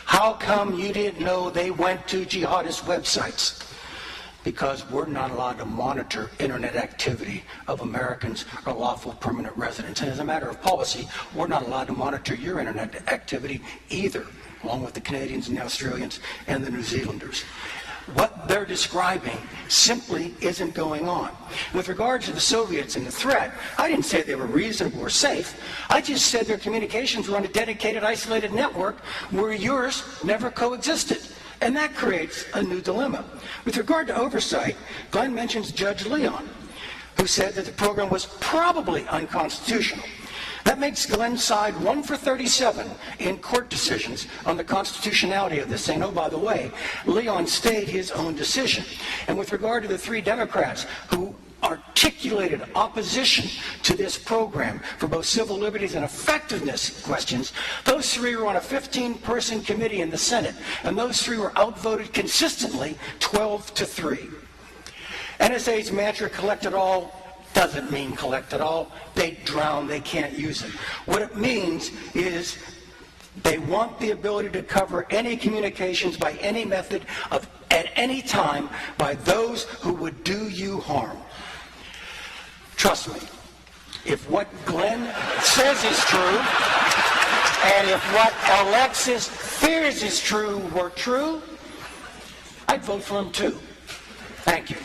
How come you didn't know they went to jihadist websites? Because we're not allowed to monitor internet activity of Americans or lawful permanent residents. And as a matter of policy, we're not allowed to monitor your internet activity either, along with the Canadians and the Australians and the New Zealanders. What they're describing simply isn't going on. With regard to the Soviets and the threat, I didn't say they were reasonable or safe. I just said their communications were on a dedicated, isolated network where yours never coexisted. And that creates a new dilemma. With regard to oversight, Glenn mentions Judge Leon, who said that the program was probably unconstitutional. That makes Glenn's side 1 for 37 in court decisions on the constitutionality of this, saying, oh, by the way, Leon stayed his own decision. And with regard to the 3 Democrats who articulated opposition to this program for both civil liberties and effectiveness questions, those 3 were on a 15-person committee in the Senate, and those 3 were outvoted consistently 12-3. NSA's mantra, collect it all, doesn't mean collect it all. They drown, they can't use it. What it means is they want the ability to cover any communications by any method at any time by those who would do you harm. Trust me, if what Glenn says is true, and if what Alexis fears is true were true, I'd vote for him too. Thank you.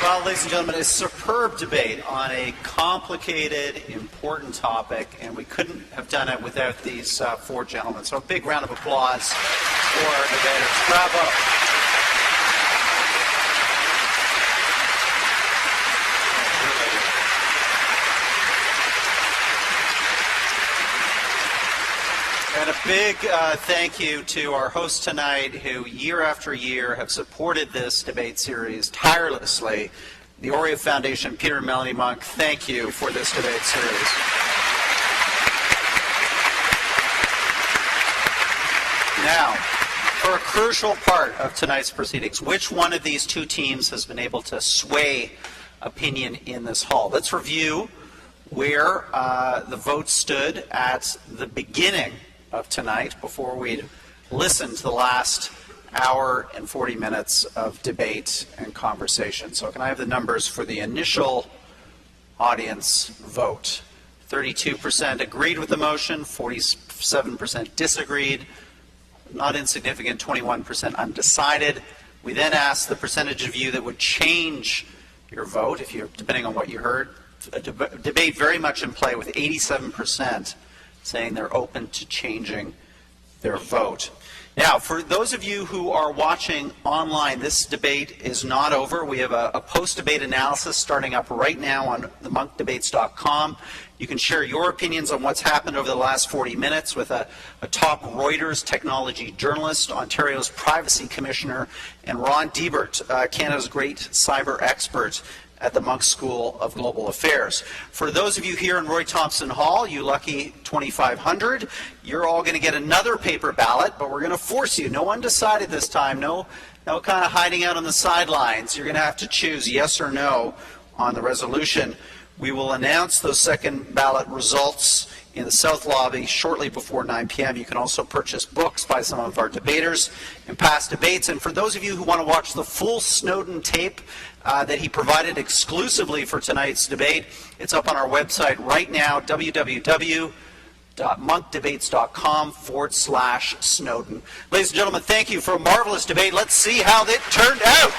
Well, ladies and gentlemen, a superb debate on a complicated, important topic, and we couldn't have done it without these 4 gentlemen. So a big round of applause for our debaters. Bravo. And a big thank you to our hosts tonight who year after year have supported this debate series tirelessly. The Oreo Foundation, Peter and Melanie Munk, thank you for this debate series. Now, for a crucial part of tonight's proceedings, which one of these 2 teams has been able to sway opinion in this hall? Let's review where the votes stood at the beginning of tonight before we listen to the last hour and 40 minutes of debate and conversation. So can I have the numbers for the initial audience vote? 32% agreed with the motion, 47% disagreed, not insignificant, 21% undecided. We then asked the percentage of you that would change your vote, if you're depending on what you heard. A debate very much in play with 87% saying they're open to changing their vote. Now, for those of you who are watching online, this debate is not over. We have a post-debate analysis starting up right now on the monkdebates.com. You can share your opinions on what's happened over the last 40 minutes with a top Reuters technology journalist, Ontario's privacy commissioner, and Ron Diebert, Canada's great cyber expert at the Munk School of Global Affairs. For those of you here in Roy Thompson Hall, you lucky 2,500, you're all going to get another paper ballot, but we're going to force you. No undecided this time. No kind of hiding out on the sidelines. You're going to have to choose yes or no on the resolution. We will announce those second ballot results in the South Lobby shortly before 9 p.m. You can also purchase books by some of our debaters in past debates. And for those of you who want to watch the full Snowden tape that he provided exclusively for tonight's debate, it's up on our website right now, www.monkdebates.com/Snowden. Ladies and gentlemen, thank you for a marvelous debate. Let's see how it turned out.